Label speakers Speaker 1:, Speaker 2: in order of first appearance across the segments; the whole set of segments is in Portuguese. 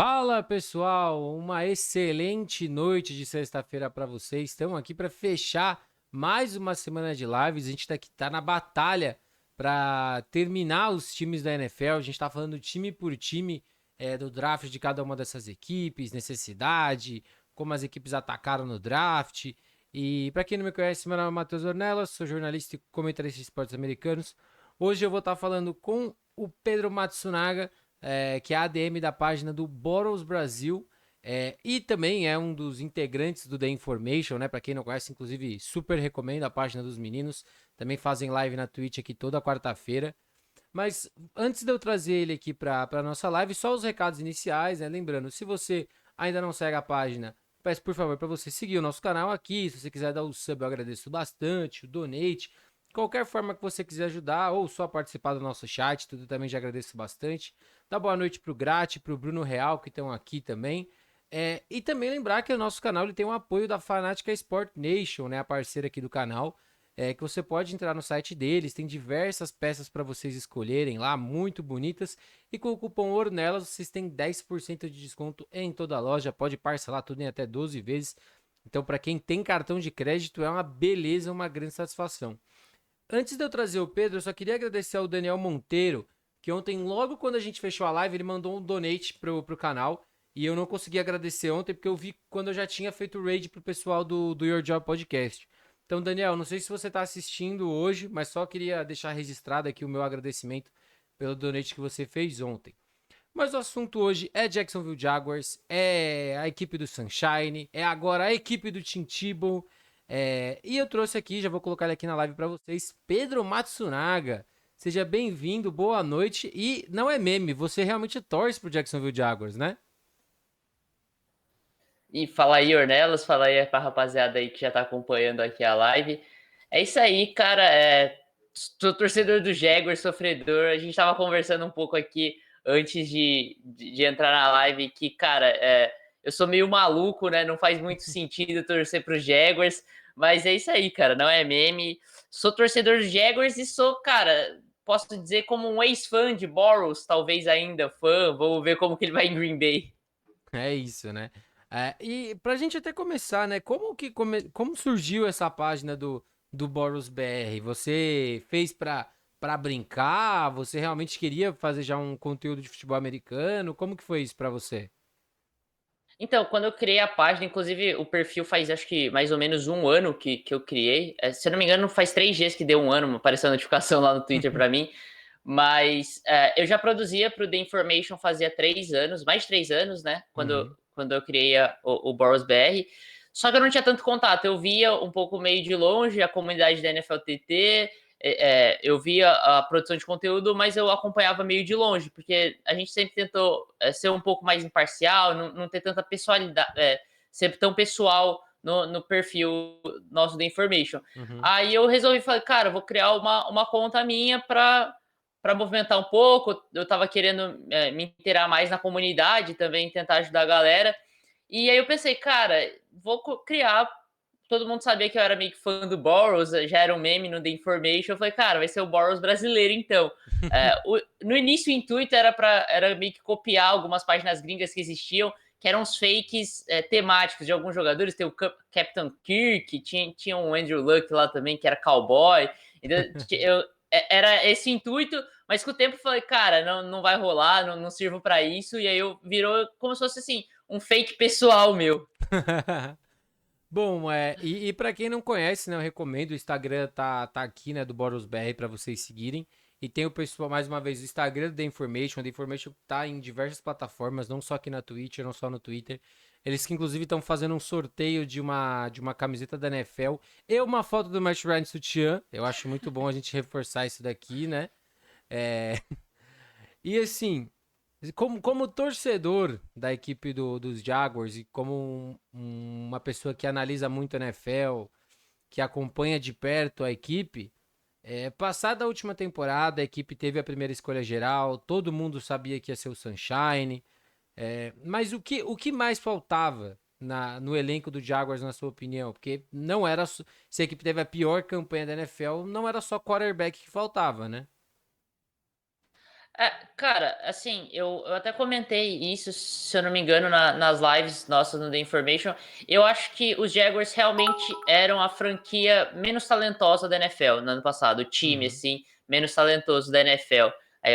Speaker 1: Fala pessoal, uma excelente noite de sexta-feira para vocês. Estamos aqui para fechar mais uma semana de lives. A gente tá na batalha para terminar os times da NFL. A gente está falando time por time do draft de cada uma dessas equipes, necessidade, como as equipes atacaram no draft. E para quem não me conhece, meu nome é Matheus Ornelas, sou jornalista e comentarista de esportes americanos. Hoje eu vou estar falando com o Pedro Matsunaga, que é a ADM da página do Boros Brasil, e também é um dos integrantes do The Information, né? Para quem não conhece, inclusive, super recomendo a página dos meninos. Também fazem live na Twitch aqui toda quarta-feira. Mas antes de eu trazer ele aqui para nossa live, só os recados iniciais, né? Lembrando, se você ainda não segue a página, peço por favor para você seguir o nosso canal aqui. Se você quiser dar o sub, eu agradeço bastante, o donate. Qualquer forma que você quiser ajudar ou só participar do nosso chat, tudo também já agradeço bastante. Dá boa noite pro Grati, pro Bruno Real, que estão aqui também. E também lembrar que o nosso canal ele tem o apoio da Fanática Sport Nation, né? A parceira aqui do canal. Que você pode entrar no site deles, tem diversas peças para vocês escolherem lá, muito bonitas. E com o cupom ORNELAS vocês têm 10% de desconto em toda a loja. Pode parcelar tudo em até 12 vezes. Então, para quem tem cartão de crédito, é uma beleza, uma grande satisfação. Antes de eu trazer o Pedro, eu só queria agradecer ao Daniel Monteiro, que ontem, logo quando a gente fechou a live, ele mandou um donate pro canal. E eu não consegui agradecer ontem, porque eu vi quando eu já tinha feito o raid pro pessoal do Your Job Podcast. Então, Daniel, não sei se você está assistindo hoje, mas só queria deixar registrado aqui o meu agradecimento pelo donate que você fez ontem. Mas o assunto hoje é Jacksonville Jaguars, é a equipe do Sunshine, é agora a equipe do Tim Tebow. E eu trouxe aqui, já vou colocar ele aqui na live para vocês, Pedro Matsunaga. Seja bem-vindo, boa noite. E não é meme, você realmente torce pro Jacksonville Jaguars, né?
Speaker 2: E fala aí, Ornelas, fala aí pra rapaziada aí que já tá acompanhando aqui a live. É isso aí, cara. Sou torcedor do Jaguars, sofredor. A gente tava conversando um pouco aqui antes de entrar na live que, cara, eu sou meio maluco, né? Não faz muito sentido torcer pro Jaguars, mas é isso aí, cara. Não é meme. Sou torcedor do Jaguars e sou, cara, posso dizer como um ex-fã de Boros, talvez ainda fã. Vamos ver como que ele vai em Green Bay.
Speaker 1: É isso, né? E pra gente até começar, né? Como surgiu essa página do Boros BR? Você fez pra brincar? Você realmente queria fazer já um conteúdo de futebol americano? Como que foi isso pra você?
Speaker 2: Então, quando eu criei a página, inclusive o perfil faz acho que mais ou menos um ano que eu criei. Se eu não me engano, faz 3 dias que deu um ano, apareceu a notificação lá no Twitter para mim. Mas eu já produzia para o The Information fazia 3 anos, mais de 3 anos, né?
Speaker 1: Uhum.
Speaker 2: Quando eu criei o Boros BR. Só que eu não tinha tanto contato. Eu via um pouco meio de longe a comunidade da NFLTT, eu via a produção de conteúdo, mas eu acompanhava meio de longe, porque a gente sempre tentou ser um pouco mais imparcial, não ter tanta pessoalidade, ser tão pessoal no perfil nosso da Information.
Speaker 1: Uhum.
Speaker 2: Aí eu resolvi falar, cara, eu vou criar uma conta minha para movimentar um pouco. Eu tava querendo me inteirar mais na comunidade também, tentar ajudar a galera. E aí eu pensei, cara, vou criar. Todo mundo sabia que eu era meio que fã do Boros, já era um meme no The Information. Eu falei, cara, vai ser o Boros brasileiro então. No início, o intuito era meio que copiar algumas páginas gringas que existiam, que eram os fakes temáticos de alguns jogadores. Tem o Captain Kirk, tinha um Andrew Luck lá também, que era cowboy. Então, era esse intuito, mas com o tempo eu falei, cara, não vai rolar, não sirvo para isso. E aí eu virou como se fosse assim, um fake pessoal meu.
Speaker 1: Bom, e para quem não conhece, né, eu recomendo, o Instagram tá aqui, né, do Boros BR para vocês seguirem. E tem o pessoal, mais uma vez, o Instagram do The Information tá em diversas plataformas, não só aqui na Twitch, não só no Twitter. Eles que inclusive estão fazendo um sorteio de uma camiseta da NFL e uma foto do Matt Ryan sutiã. Eu acho muito bom a gente reforçar isso daqui, né? É... E assim, como torcedor da equipe dos Jaguars e como uma pessoa que analisa muito a NFL, que acompanha de perto a equipe, passada a última temporada, a equipe teve a primeira escolha geral, todo mundo sabia que ia ser o Sunshine, mas o que mais faltava no elenco do Jaguars, na sua opinião? Porque não era. Se a equipe teve a pior campanha da NFL, não era só quarterback que faltava, né?
Speaker 2: Cara, assim, eu até comentei isso, se eu não me engano, nas lives nossas no The Information. Eu acho que os Jaguars realmente eram a franquia menos talentosa da NFL no ano passado. O time,
Speaker 1: Uhum.
Speaker 2: assim, menos talentoso da NFL. Aí,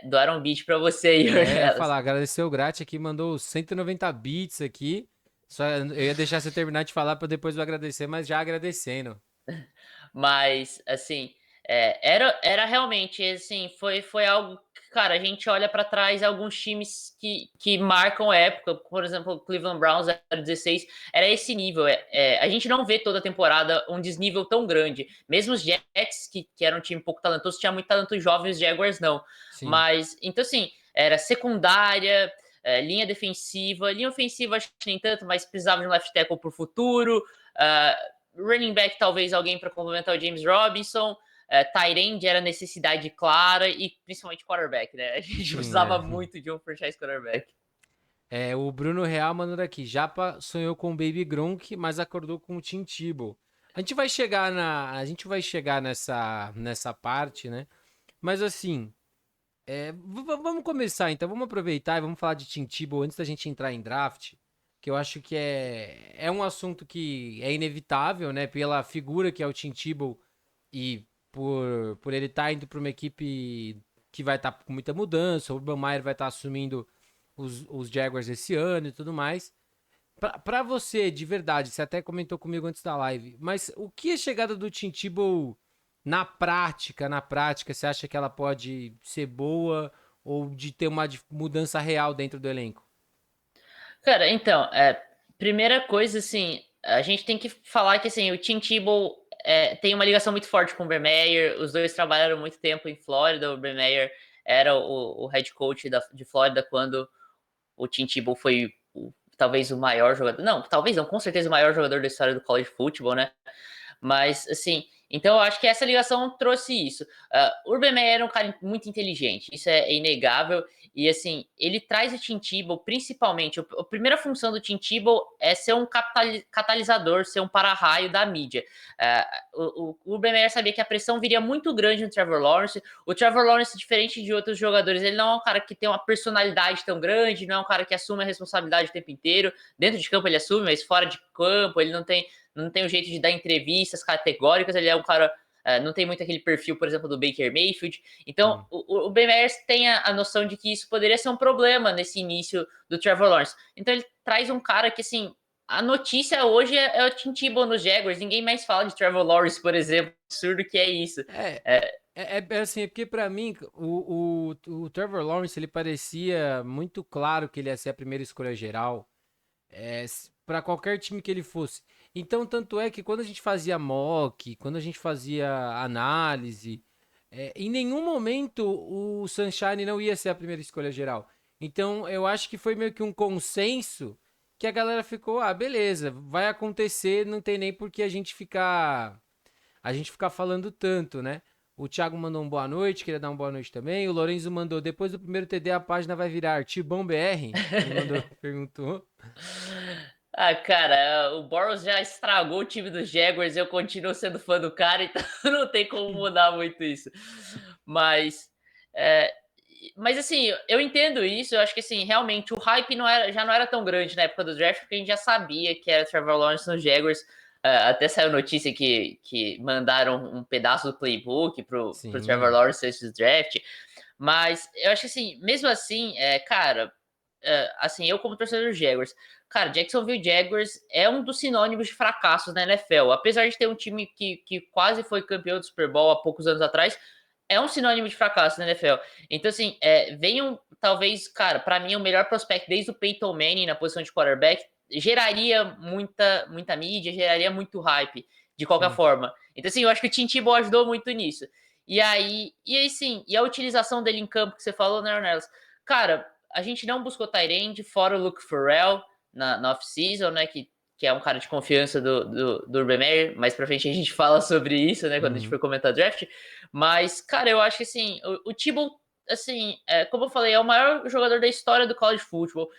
Speaker 2: doaram um beat pra você aí,
Speaker 1: É, eu ia
Speaker 2: Ornelas.
Speaker 1: falar, agradeceu o Grat aqui, mandou 190 bits aqui. Só eu ia deixar você terminar de falar para depois eu agradecer, mas já agradecendo.
Speaker 2: Mas, assim, era realmente, assim, foi algo que, cara, a gente olha pra trás alguns times que marcam a época, por exemplo, o Cleveland Browns 016, era esse nível. A gente não vê toda a temporada um desnível tão grande. Mesmo os Jets, que era um time pouco talentoso, tinha muito talento jovem, os Jaguars não.
Speaker 1: Sim.
Speaker 2: Mas, então, assim, era secundária, linha defensiva, linha ofensiva acho que nem tanto, mas precisava de um left tackle pro futuro. Running back, talvez alguém para complementar o James Robinson. Tight end era necessidade clara e principalmente quarterback, né? A gente
Speaker 1: É.
Speaker 2: precisava muito de um franchise quarterback.
Speaker 1: É, o Bruno Real mandando aqui. Japa sonhou com o Baby Gronk, mas acordou com o Tim Tebow. A gente vai chegar nessa parte, né? Mas assim, vamos começar então. Vamos aproveitar e vamos falar de Tim Tebow antes da gente entrar em draft, que eu acho que é um assunto que é inevitável, né? Pela figura que é o Tim Tebow e por ele estar indo para uma equipe que vai estar com muita mudança. O Urban Meyer vai estar assumindo os Jaguars esse ano e tudo mais. Pra você, de verdade, você até comentou comigo antes da live, mas o que a chegada do Tim Tebow na prática, você acha que ela pode ser boa ou de ter uma mudança real dentro do elenco?
Speaker 2: Cara, então, primeira coisa, assim, a gente tem que falar que assim, o Tim Tebow tem uma ligação muito forte com o Urban Meyer. Os dois trabalharam muito tempo em Flórida. O Urban Meyer era o head coach de Flórida quando o Tim Tebow foi talvez o maior jogador. Não, talvez não, com certeza o maior jogador da história do college football, né? Mas, assim, então eu acho que essa ligação trouxe isso. Urban Meyer era um cara muito inteligente, isso é inegável. E, assim, ele traz o Tim Tebow, principalmente. A primeira função do Tim Tebow é ser um catalisador, ser um para-raio da mídia. O Urban Meyer sabia que a pressão viria muito grande no Trevor Lawrence. O Trevor Lawrence, diferente de outros jogadores, ele não é um cara que tem uma personalidade tão grande, não é um cara que assume a responsabilidade o tempo inteiro. Dentro de campo ele assume, mas fora de campo ele não tem o jeito de dar entrevistas categóricas, ele é um cara. Não tem muito aquele perfil, por exemplo, do Baker Mayfield. Então,
Speaker 1: Sim.
Speaker 2: o Ben Meyers tem a noção de que isso poderia ser um problema nesse início do Trevor Lawrence. Então, ele traz um cara que, assim, a notícia hoje é o Tim Tebow nos Jaguars. Ninguém mais fala de Trevor Lawrence, por exemplo. Absurdo que é isso.
Speaker 1: É,
Speaker 2: É,
Speaker 1: é assim, é porque pra mim o Trevor Lawrence ele parecia muito claro que ele ia ser a primeira escolha geral. Para qualquer time que ele fosse. Então, tanto é que quando a gente fazia mock, quando a gente fazia análise, em nenhum momento o Sunshine não ia ser a primeira escolha geral. Então, eu acho que foi meio que um consenso que a galera ficou, ah, beleza, vai acontecer, não tem nem por que a gente ficar falando tanto, né? O Thiago mandou um boa noite, queria dar uma boa noite também. O Lorenzo mandou, depois do primeiro TD a página vai virar Tibão BR. Ele mandou, perguntou.
Speaker 2: Cara, o Boros já estragou o time dos Jaguars, eu continuo sendo fã do cara, então não tem como mudar muito isso. Mas, é, mas assim, eu entendo isso, eu acho que assim, realmente o hype já não era tão grande na época do draft, porque a gente já sabia que era Trevor Lawrence nos Jaguars. Até saiu notícia que mandaram um pedaço do playbook pro Trevor
Speaker 1: Sim.
Speaker 2: Lawrence antes do draft. Mas eu acho que assim, mesmo assim, cara, assim, eu como torcedor dos Jaguars, cara, Jacksonville Jaguars é um dos sinônimos de fracassos na NFL. Apesar de ter um time que quase foi campeão do Super Bowl há poucos anos atrás, é um sinônimo de fracasso na NFL. Então, assim, venham, talvez, cara, para mim, o melhor prospect desde o Peyton Manning na posição de quarterback, geraria muita mídia, geraria muito hype, de qualquer
Speaker 1: Sim.
Speaker 2: forma. Então, assim, eu acho que o Tim Tebow ajudou muito nisso. E aí sim, e a utilização dele em campo que você falou, né, Ornelas? Cara, a gente não buscou Tyrande, fora o Luke Farrell na off-season, né? Que é um cara de confiança do Urban Meyer. Mais pra frente a gente fala sobre isso, né? Quando a gente
Speaker 1: Uhum.
Speaker 2: for comentar draft. Mas, cara, eu acho que assim, o Tebow, assim, como eu falei, é o maior jogador da história do college football.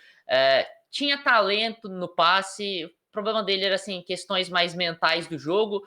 Speaker 2: Tinha talento no passe. O problema dele era assim, questões mais mentais do jogo.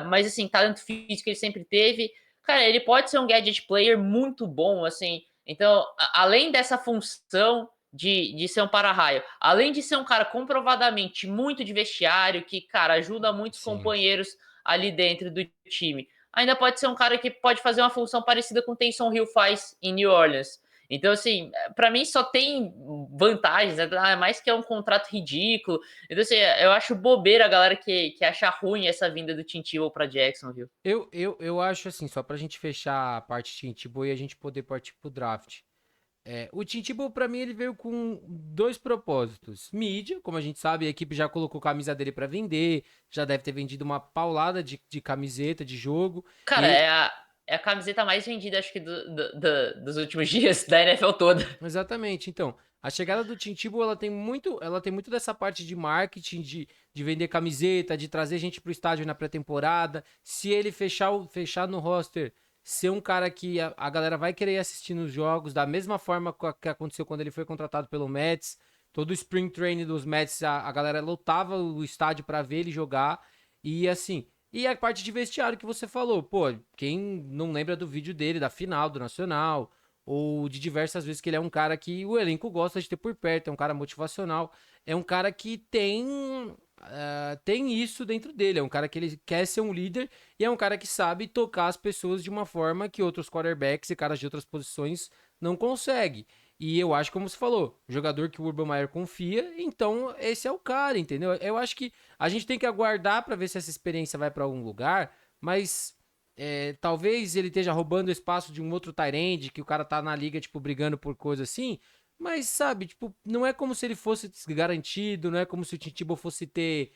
Speaker 2: Mas assim, talento físico ele sempre teve. Cara, ele pode ser um gadget player muito bom, assim. Então, além dessa função de ser um para-raio, além de ser um cara comprovadamente muito de vestiário, que, cara, ajuda muitos
Speaker 1: Sim.
Speaker 2: companheiros ali dentro do time, ainda pode ser um cara que pode fazer uma função parecida com o Taysom Hill faz em New Orleans. Então, assim, para mim só tem vantagens, né? Mais que é um contrato ridículo. Então, assim, eu acho bobeira a galera que acha ruim essa vinda do Tim Tebow pra Jacksonville.
Speaker 1: Eu acho assim, só pra gente fechar a parte de Tim Tebow e a gente poder partir pro draft. O Tim Tebow, pra mim, ele veio com dois propósitos. Mídia, como a gente sabe, a equipe já colocou camisa dele pra vender, já deve ter vendido uma paulada de camiseta, de jogo.
Speaker 2: Cara,
Speaker 1: E
Speaker 2: é a camiseta mais vendida, acho que dos últimos dias da NFL toda.
Speaker 1: exatamente. Então, a chegada do Tim Tebow, ela tem muito dessa parte de marketing, de vender camiseta, de trazer gente pro estádio na pré-temporada. Se ele fechar no roster, ser um cara que a galera vai querer assistir nos jogos, da mesma forma que aconteceu quando ele foi contratado pelo Mets. Todo o Spring Training dos Mets, a galera lotava o estádio para ver ele jogar. E assim, e a parte de vestiário que você falou, pô, quem não lembra do vídeo dele, da final do Nacional, ou de diversas vezes que ele é um cara que o elenco gosta de ter por perto, é um cara motivacional, é um cara que tem isso dentro dele, é um cara que ele quer ser um líder e é um cara que sabe tocar as pessoas de uma forma que outros quarterbacks e caras de outras posições não conseguem. E eu acho, como você falou, jogador que o Urban Meyer confia, então esse é o cara, entendeu? Eu acho que a gente tem que aguardar para ver se essa experiência vai para algum lugar, mas talvez ele esteja roubando o espaço de um outro Tyrande, que o cara tá na liga, tipo, brigando por coisa assim. Mas, sabe, tipo, não é como se ele fosse garantido, não é como se o Tintibo fosse ter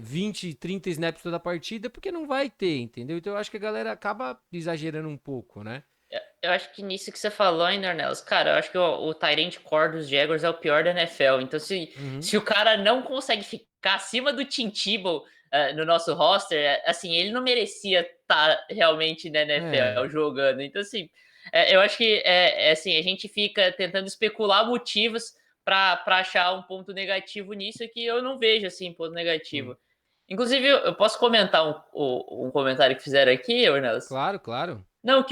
Speaker 1: 20, 30 snaps toda a partida, porque não vai ter, entendeu? Então eu acho que a galera acaba exagerando um pouco, né?
Speaker 2: Eu acho que nisso que você falou, hein, Dornelas, cara, eu acho que o Tyrant Core dos Jaguars é o pior da NFL. Então,
Speaker 1: Uhum.
Speaker 2: se o cara não consegue ficar acima do Tim Tebow no nosso roster, assim, ele não merecia estar realmente na
Speaker 1: É,
Speaker 2: NFL jogando. Então, assim, eu acho que assim, a gente fica tentando especular motivos para achar um ponto negativo nisso que eu não vejo assim ponto
Speaker 1: sim.
Speaker 2: negativo. Inclusive, eu posso comentar um comentário que fizeram aqui, Ornelas?
Speaker 1: Claro, claro.
Speaker 2: Não,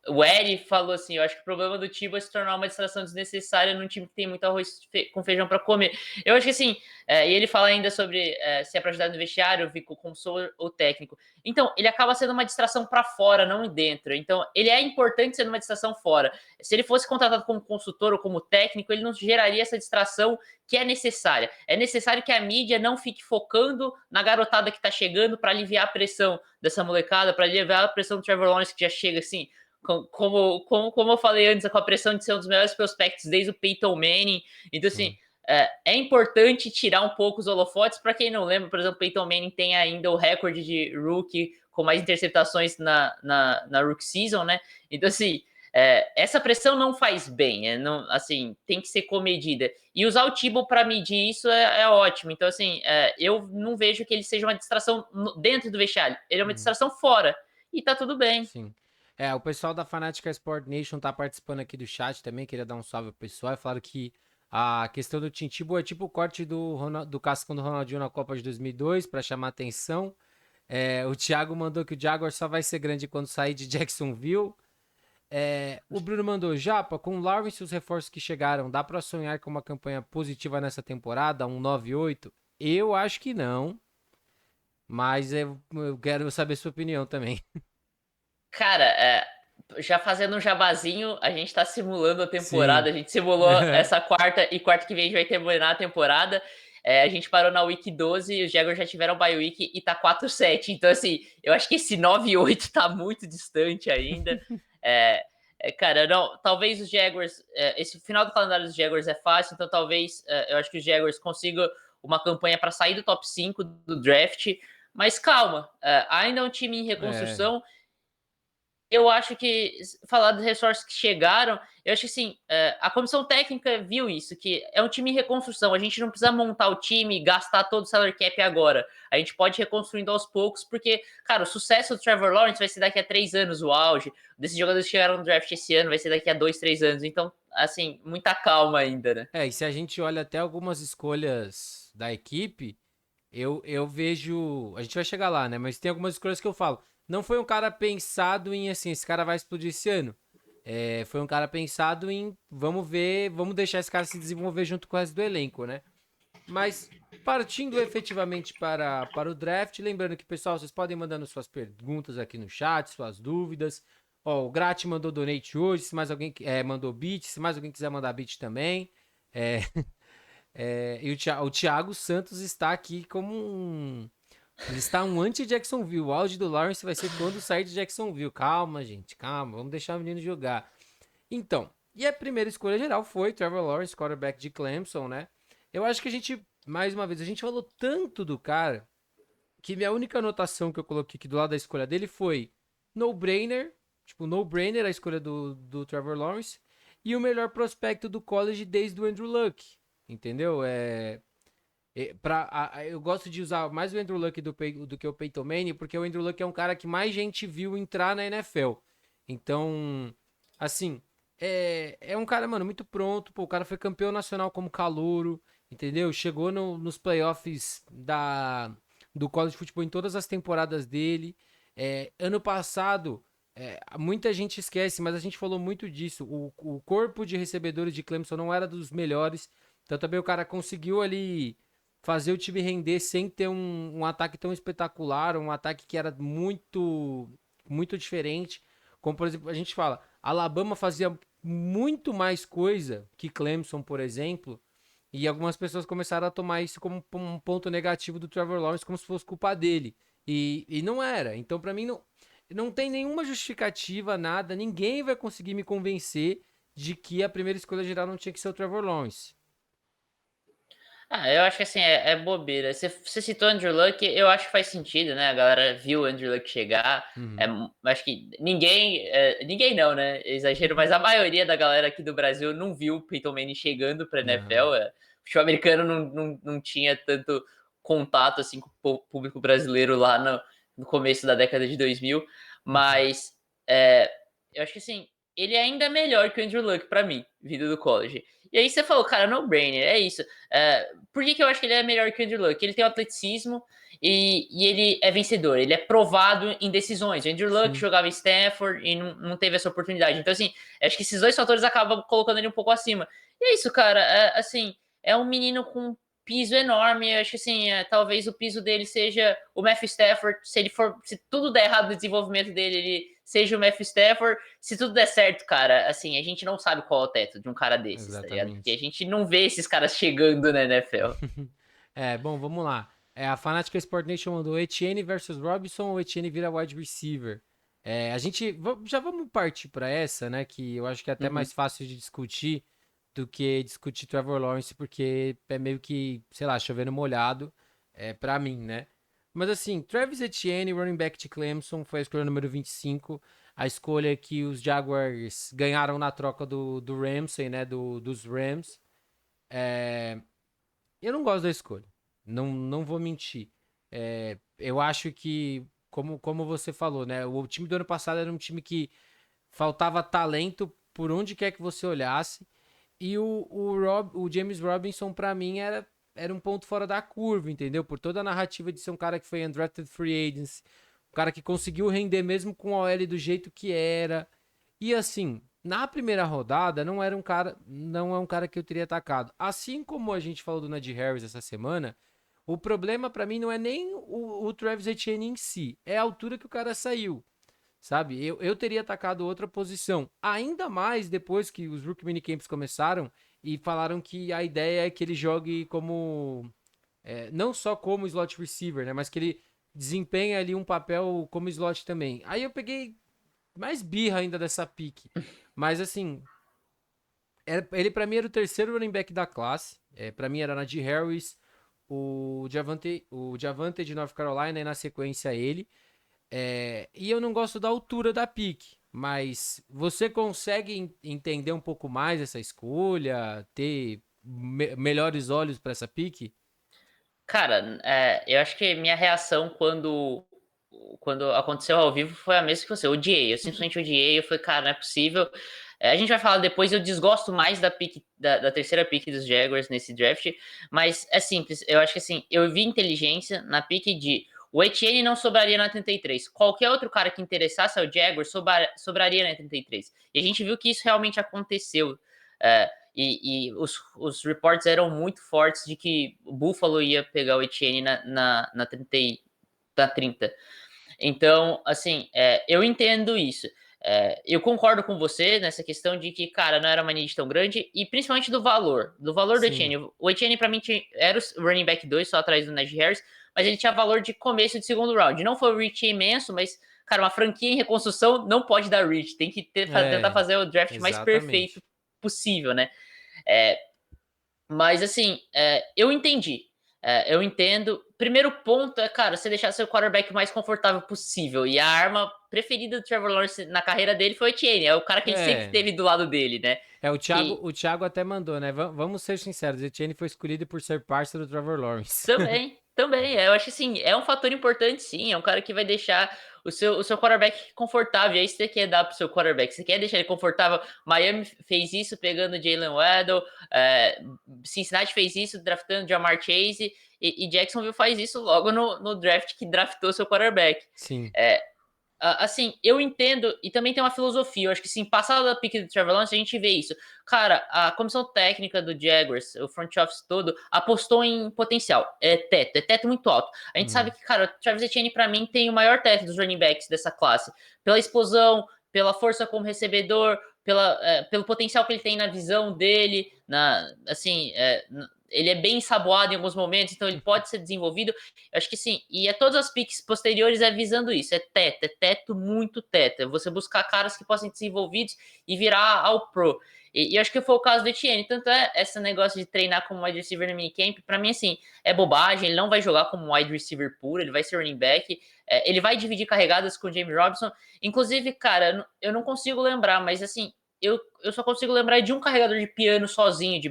Speaker 2: o Eri falou assim: eu acho que o problema do Tiba é se tornar uma distração desnecessária num time que tem muito arroz com feijão para comer. Eu acho que assim, e ele fala ainda sobre se é para ajudar no vestiário, Vico, como sou o técnico. Então, ele acaba sendo uma distração para fora, não dentro. Então, ele é importante sendo uma distração fora. Se ele fosse contratado como consultor ou como técnico, ele não geraria essa distração que é necessária. É necessário que a mídia não fique focando na garotada que está chegando para aliviar a pressão dessa molecada, para aliviar a pressão do Trevor Lawrence, que já chega assim, como eu falei antes, com a pressão de ser um dos melhores prospectos desde o Peyton Manning. Então, assim,
Speaker 1: Sim.
Speaker 2: é importante tirar um pouco os holofotes. Para quem não lembra, por exemplo, Peyton Manning tem ainda o recorde de rookie com mais interceptações na rookie season, né? Então, assim, essa pressão não faz bem, não, assim, tem que ser comedida. E usar o Tebow para medir isso é ótimo. Então, assim, eu não vejo que ele seja uma distração dentro do vestiário. Ele é uma
Speaker 1: Uhum.
Speaker 2: distração fora. E tá tudo bem.
Speaker 1: Sim. O pessoal da Fanática Sport Nation tá participando aqui do chat também, queria dar um salve pro pessoal e falaram que a questão do Tintibo é tipo o corte do cascão do Ronaldinho na Copa de 2002 para chamar atenção. O Thiago mandou que o Jaguar só vai ser grande quando sair de Jacksonville. O Bruno mandou, Japa, com o Lawrence e os reforços que chegaram, dá pra sonhar com uma campanha positiva nessa temporada, um 9-8? Eu acho que não, mas eu quero saber sua opinião também.
Speaker 2: Cara, já fazendo um jabazinho, a gente tá simulando a temporada.
Speaker 1: Sim.
Speaker 2: A gente simulou essa quarta e quarta que vem a gente vai terminar a temporada. A gente parou na Week 12 e os Jaguars já tiveram bye week e tá 4-7. Então, assim, eu acho que esse 9-8 tá muito distante ainda. É, cara, não, talvez os Jaguars. Esse final do calendário dos Jaguars é fácil, então talvez eu acho que os Jaguars consigam uma campanha para sair do top 5 do draft. Mas calma, ainda é um time em
Speaker 1: É,
Speaker 2: reconstrução. Eu acho que, falar dos reforços que chegaram, eu acho que assim, a comissão técnica viu isso, que é um time em reconstrução. A gente não precisa montar o time e gastar todo o salary cap agora. A gente pode ir reconstruindo aos poucos, porque, cara, o sucesso do Trevor Lawrence vai ser daqui a 3 anos, o auge. Desses jogadores que chegaram no draft esse ano vai ser daqui a 2, 3 anos. Então, assim, muita calma ainda, né?
Speaker 1: e se a gente olha até algumas escolhas da equipe, eu vejo. A gente vai chegar lá, né? Mas tem algumas escolhas que eu falo. Não foi um cara pensado em assim, esse cara vai explodir esse ano. Foi um cara pensado em, vamos ver, vamos deixar esse cara se desenvolver junto com o resto do elenco, né? Mas partindo efetivamente para o draft, lembrando que, pessoal, vocês podem mandando suas perguntas aqui no chat, suas dúvidas. Ó, o Grat mandou donate hoje, se mais alguém mandou beat, se mais alguém quiser mandar beat também. É, e o Thiago Santos está aqui como um. Ele está um anti-Jacksonville. O áudio do Lawrence vai ser quando sair de Jacksonville. Calma, gente, calma. Vamos deixar o menino jogar. Então, e a primeira escolha geral foi Trevor Lawrence, quarterback de Clemson, né? Eu acho que a gente, mais uma vez, a gente falou tanto do cara que minha única anotação que eu coloquei aqui do lado da escolha dele foi no-brainer, tipo, no-brainer a escolha do Trevor Lawrence e o melhor prospecto do college desde o Andrew Luck, entendeu? Eu gosto de usar mais o Andrew Luck do que o Peyton Manning, porque o Andrew Luck é um cara que mais gente viu entrar na NFL. Então, assim, é um cara, mano, muito pronto. Pô, o cara foi campeão nacional como calouro, entendeu? Chegou nos playoffs do college football em todas as temporadas dele. Ano passado, muita gente esquece, mas a gente falou muito disso. O corpo de recebedores de Clemson não era dos melhores. Então também o cara conseguiu ali fazer o time render sem ter um ataque tão espetacular, um ataque que era muito diferente. Como, por exemplo, a gente fala, Alabama fazia muito mais coisa que Clemson, por exemplo, e algumas pessoas começaram a tomar isso como um ponto negativo do Trevor Lawrence, como se fosse culpa dele. E não era. Então, pra mim, não tem nenhuma justificativa, nada. Ninguém vai conseguir me convencer de que a primeira escolha geral não tinha que ser o Trevor Lawrence.
Speaker 2: Eu acho que assim, é bobeira. Você citou Andrew Luck, eu acho que faz sentido, né? A galera viu o Andrew Luck chegar.
Speaker 1: Uhum.
Speaker 2: Acho que ninguém não, né? Exagero, mas a maioria da galera aqui do Brasil não viu o Peyton Manning chegando pra
Speaker 1: Não.
Speaker 2: NFL. O futebol americano não tinha tanto contato assim com o público brasileiro lá no começo da década de 2000.
Speaker 1: Uhum.
Speaker 2: Mas eu acho que assim, ele é ainda melhor que o Andrew Luck pra mim, vindo do college. E aí você falou, cara, no-brainer, é isso. Por que eu acho que ele é melhor que o Andrew Luck? Ele tem o atleticismo e ele é vencedor, ele é provado em decisões. O Andrew Luck
Speaker 1: Sim.
Speaker 2: jogava em Stanford e não teve essa oportunidade. Então, assim, acho que esses dois fatores acabam colocando ele um pouco acima. E é isso, cara. Assim, é um menino com piso enorme. Eu acho que assim, talvez o piso dele seja o Matthew Stafford. Se tudo der errado no desenvolvimento dele, ele seja o Matthew Stafford. Se tudo der certo, cara, assim, a gente não sabe qual é o teto de um cara desses, tá ligado? Porque a
Speaker 1: Exatamente.
Speaker 2: gente não vê esses caras chegando na NFL.
Speaker 1: Bom, vamos lá. A Fanática Sport Nation mandou Etienne versus Robinson ou Etienne vira wide receiver? A gente já vamos partir para essa, né? Que eu acho que é até
Speaker 2: Uhum.
Speaker 1: mais fácil de discutir do que discutir Trevor Lawrence, porque é meio que, sei lá, chovendo molhado para mim, né? Mas assim, Travis Etienne, running back de Clemson, foi a escolha número 25. A escolha que os Jaguars ganharam na troca do Ramsey, né? Dos Rams. Eu não gosto da escolha. Não vou mentir. Eu acho que, como você falou, né? O time do ano passado era um time que faltava talento por onde quer que você olhasse. E o James Robinson, pra mim, era um ponto fora da curva, entendeu? Por toda a narrativa de ser um cara que foi undrafted free agents, um cara que conseguiu render mesmo com a OL do jeito que era. E assim, na primeira rodada, não é um cara que eu teria atacado. Assim como a gente falou do Najee Harris essa semana, o problema pra mim não é nem o Travis Etienne em si, é a altura que o cara saiu, sabe? Eu teria atacado outra posição, ainda mais depois que os Rookie Minicamps começaram e falaram que a ideia é que ele jogue como, não só como slot receiver, né? Mas que ele desempenha ali um papel como slot também. Aí eu peguei mais birra ainda dessa pique. Mas assim, ele pra mim era o terceiro running back da classe. Para mim era Najee Harris, o Javante de North Carolina e na sequência ele. E eu não gosto da altura da pique. Mas você consegue entender um pouco mais essa escolha, ter melhores olhos para essa pique?
Speaker 2: Cara, eu acho que minha reação quando aconteceu ao vivo foi a mesma que você. Eu odiei, eu simplesmente odiei. Eu falei, cara, não é possível. A gente vai falar depois. Eu desgosto mais da pick, da terceira pick dos Jaguars nesse draft, mas é simples. Eu acho que assim, eu vi inteligência na pick de O Etienne não sobraria na 33. Qualquer outro cara que interessasse ao Jaguars sobraria na 33. E a gente viu que isso realmente aconteceu. E os reports eram muito fortes de que o Buffalo ia pegar o Etienne na 30. Então, assim, eu entendo isso. Eu concordo com você nessa questão de que, cara, não era uma need tão grande, e principalmente do valor do
Speaker 1: Sim.
Speaker 2: Etienne. O Etienne, pra mim, era o running back 2, só atrás do Najee Harris, mas ele tinha valor de começo de segundo round. Não foi um reach imenso, mas, cara, uma franquia em reconstrução não pode dar reach, tem que tentar fazer o draft mais perfeito
Speaker 1: Exatamente.
Speaker 2: possível, né? É, mas assim, eu entendi. Eu entendo. Primeiro ponto é, cara, você deixar seu quarterback o mais confortável possível. E a arma preferida do Trevor Lawrence na carreira dele foi o Etienne. É o cara que ele sempre
Speaker 1: É.
Speaker 2: teve do lado dele, né?
Speaker 1: O
Speaker 2: Que
Speaker 1: Thiago até mandou, né? Vamos ser sinceros, Etienne foi escolhido por ser parceiro do Trevor Lawrence.
Speaker 2: também. Eu acho que assim, é um fator importante, sim. É um cara que vai deixar o seu quarterback confortável. É isso que você quer dar pro seu quarterback. Você quer deixar ele confortável. Miami fez isso pegando Jalen Waddle. Cincinnati fez isso draftando Jamar Chase. E Jacksonville faz isso logo no draft que draftou seu quarterback.
Speaker 1: Sim,
Speaker 2: É, assim, eu entendo, e também tem uma filosofia. Eu acho que sim, passada da pick do Trevor Lawrence, a gente vê isso. Cara, a comissão técnica do Jaguars, o front office todo, apostou em potencial. É teto muito alto. A gente sabe
Speaker 1: é.
Speaker 2: que, cara, o Travis Etienne, pra mim, tem o maior teto dos running backs dessa classe. Pela explosão, pela força como recebedor, pelo potencial que ele tem na visão dele, assim, ele é bem ensaboado em alguns momentos, então ele pode ser desenvolvido. Eu acho que sim. E todas as picks posteriores visando isso. É teto, muito teto. É você buscar caras que possam ser desenvolvidos e virar ao pro. E eu acho que foi o caso do Etienne. Tanto esse negócio de treinar como wide receiver no minicamp, pra mim, assim, é bobagem. Ele não vai jogar como wide receiver puro, ele vai ser running back. Ele vai dividir carregadas com o James Robinson. Inclusive, cara, eu não consigo lembrar, mas assim, eu só consigo lembrar de um carregador de piano sozinho de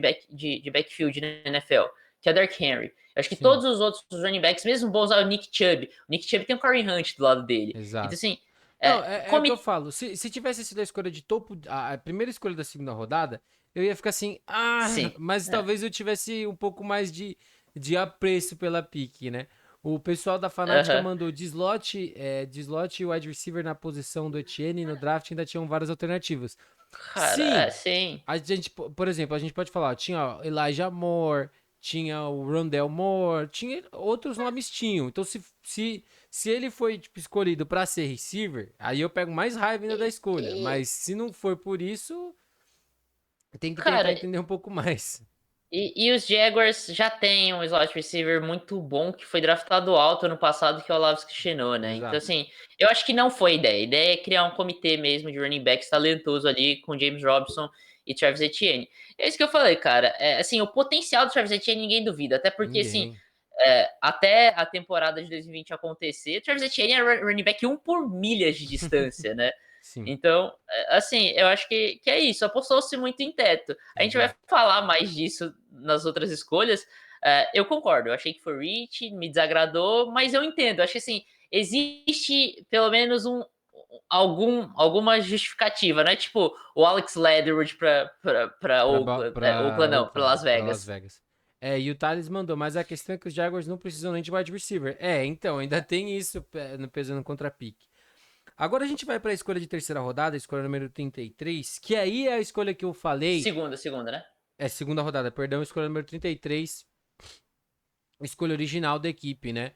Speaker 2: backfield na NFL, que é o Derrick Henry. Eu acho que
Speaker 1: Sim,
Speaker 2: todos os outros running backs, mesmo bons, o Nick Chubb. O Nick Chubb tem o Kareem Hunt do lado dele. Então,
Speaker 1: exato.
Speaker 2: assim,
Speaker 1: Não, é o que eu
Speaker 2: come.
Speaker 1: falo. Se tivesse sido a escolha de topo, a primeira escolha da segunda rodada, eu ia ficar assim,
Speaker 2: Sim.
Speaker 1: mas talvez eu tivesse um pouco mais de apreço pela pique, né? O pessoal da Fanática
Speaker 2: Aham.
Speaker 1: mandou de slot e wide receiver na posição do Etienne e no draft ainda tinham várias alternativas.
Speaker 2: Cara,
Speaker 1: Sim,
Speaker 2: sim.
Speaker 1: a gente, por exemplo, a gente pode falar, tinha ó, Elijah Moore, tinha o Rondell Moore, tinha outros nomes tinham. Então, se ele foi tipo, escolhido para ser receiver, aí eu pego mais raiva ainda da
Speaker 2: E,
Speaker 1: escolha.
Speaker 2: e,
Speaker 1: Mas se não for por isso, tem que tentar
Speaker 2: cara,
Speaker 1: entender um pouco mais.
Speaker 2: e os Jaguars já têm um slot receiver muito bom que foi draftado alto ano passado, que é o Olaves Christinou, né? Então,
Speaker 1: Exato.
Speaker 2: assim, eu acho que não foi ideia. A ideia é criar um comitê mesmo de running backs talentoso ali com James Robinson e Travis Etienne. É isso que eu falei, cara. Assim, o potencial do Travis Etienne ninguém duvida. Até porque, assim,
Speaker 1: Ninguém.
Speaker 2: até a temporada de 2020 acontecer, Travis Etienne era running back 1 por milhas de distância, né?
Speaker 1: Sim,
Speaker 2: Então, assim, eu acho que é isso. Apostou-se muito em teto. A gente vai
Speaker 1: exato.
Speaker 2: falar mais disso nas outras escolhas. Eu concordo, eu achei que foi Rich, me desagradou, mas eu entendo. Acho que assim, existe pelo menos alguma justificativa, né? Tipo, o Alex Leatherwood pra Oakland, Oakland
Speaker 1: Pra
Speaker 2: não, pra
Speaker 1: Oakland,
Speaker 2: Las
Speaker 1: pra Las
Speaker 2: Vegas.
Speaker 1: Vegas. E o Thales mandou, mas a questão é que os Jaguars não precisam nem de wide receiver. Então, ainda tem isso pesando contra a pique. Agora a gente vai para a escolha de terceira rodada, a escolha número 33, que aí é a escolha que eu falei.
Speaker 2: Segunda, né?
Speaker 1: Segunda rodada, perdão, escolha número 33, escolha original da equipe, né?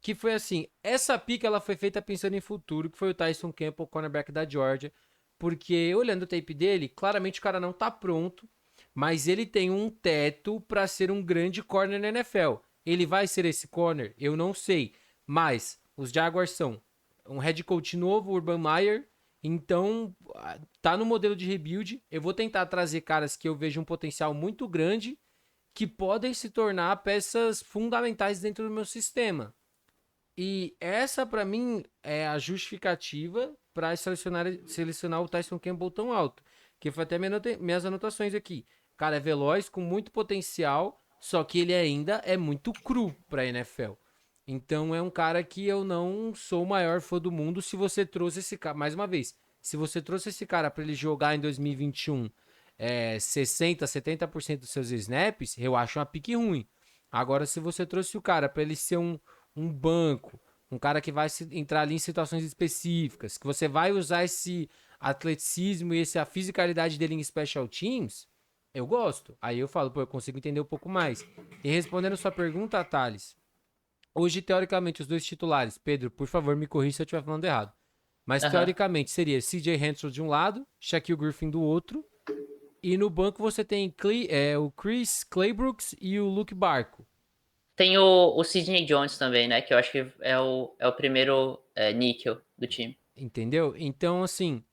Speaker 1: Que foi assim, essa pick ela foi feita pensando em futuro, que foi o Tyson Campbell, cornerback da Georgia, porque olhando o tape dele, claramente o cara não tá pronto, mas ele tem um teto para ser um grande corner na NFL. Ele vai ser esse corner? Eu não sei, mas os Jaguars são um head coach novo, Urban Meyer, então tá no modelo de rebuild. Eu vou tentar trazer caras que eu vejo um potencial muito grande que podem se tornar peças fundamentais dentro do meu sistema. E essa, para mim, é a justificativa para selecionar o Tyson Campbell tão alto. Que foi até minhas anotações aqui. O cara é veloz, com muito potencial, só que ele ainda é muito cru para NFL. Então é um cara que eu não sou o maior fã do mundo. Se você trouxe esse cara, mais uma vez, se você trouxe esse cara para ele jogar em 2021 60, 70% dos seus snaps, eu acho uma pique ruim. Agora, se você trouxe o cara para ele ser um banco, um cara que vai entrar ali em situações específicas, que você vai usar esse atleticismo e a fisicalidade dele em special teams, eu gosto. Aí eu falo, pô, eu consigo entender um pouco mais. E respondendo sua pergunta, Thales, hoje, teoricamente, os dois titulares, Pedro, por favor, me corrija se eu estiver falando errado. Mas
Speaker 2: Aham.
Speaker 1: teoricamente seria CJ Henderson de um lado, Shaquille Griffin do outro. E no banco você tem o Chris Claybrooks e o Luke Barco.
Speaker 2: Tem o Sidney Jones também, né? Que eu acho que é o primeiro níquel do time.
Speaker 1: Entendeu? Então, assim,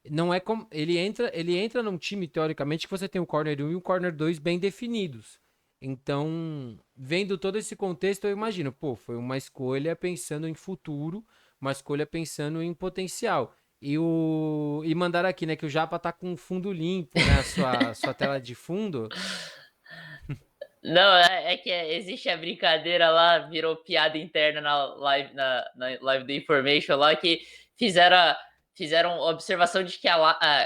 Speaker 1: não é como. Ele entra num time, teoricamente, que você tem o corner 1 e o corner 2 bem definidos. Então, vendo todo esse contexto, eu imagino, pô, foi uma escolha pensando em futuro, uma escolha pensando em potencial. E mandar aqui, né, que o Japa tá com fundo limpo, né, a sua tela de fundo.
Speaker 2: Não, é que existe a brincadeira lá, virou piada interna na live do Information lá, que fizeram, fizeram observação de que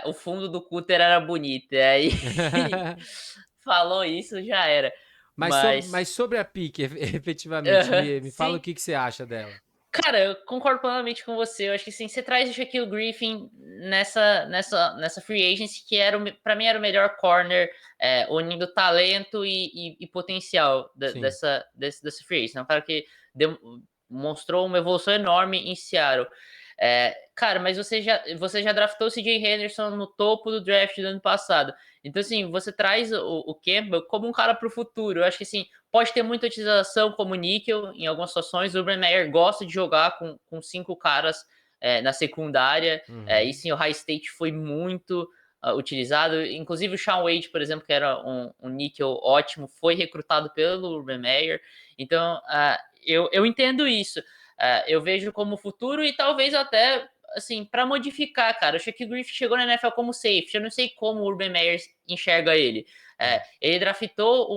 Speaker 2: o fundo do Cutter era bonito. E aí falou isso, já era. Mas,
Speaker 1: Mas sobre a pique, efetivamente,
Speaker 2: aham,
Speaker 1: me fala o
Speaker 2: sim.
Speaker 1: que, que você acha dela.
Speaker 2: Cara, eu concordo plenamente com você. Eu acho que sim, você traz o Shaquille Griffin nessa free agency que para mim era o melhor corner, unindo talento e potencial
Speaker 1: Sim.
Speaker 2: dessa free agency. É um cara que mostrou uma evolução enorme em Seattle. Cara, mas você já draftou o CJ Henderson no topo do draft do ano passado. Então, assim, você traz o Campbell como um cara para o futuro. Eu acho que, assim, pode ter muita utilização como níquel em algumas situações. O Urban Meyer gosta de jogar com 5 caras na secundária. E
Speaker 1: Uhum.
Speaker 2: sim, o High State foi muito utilizado. Inclusive o Sean Wade, por exemplo, que era um níquel ótimo, foi recrutado pelo Urban Meyer. Então, eu entendo isso. Eu vejo como futuro e talvez até assim, para modificar, cara. O Shaquille Griffin chegou na NFL como safety. Eu não sei como o Urban Meyer enxerga ele. Ele draftou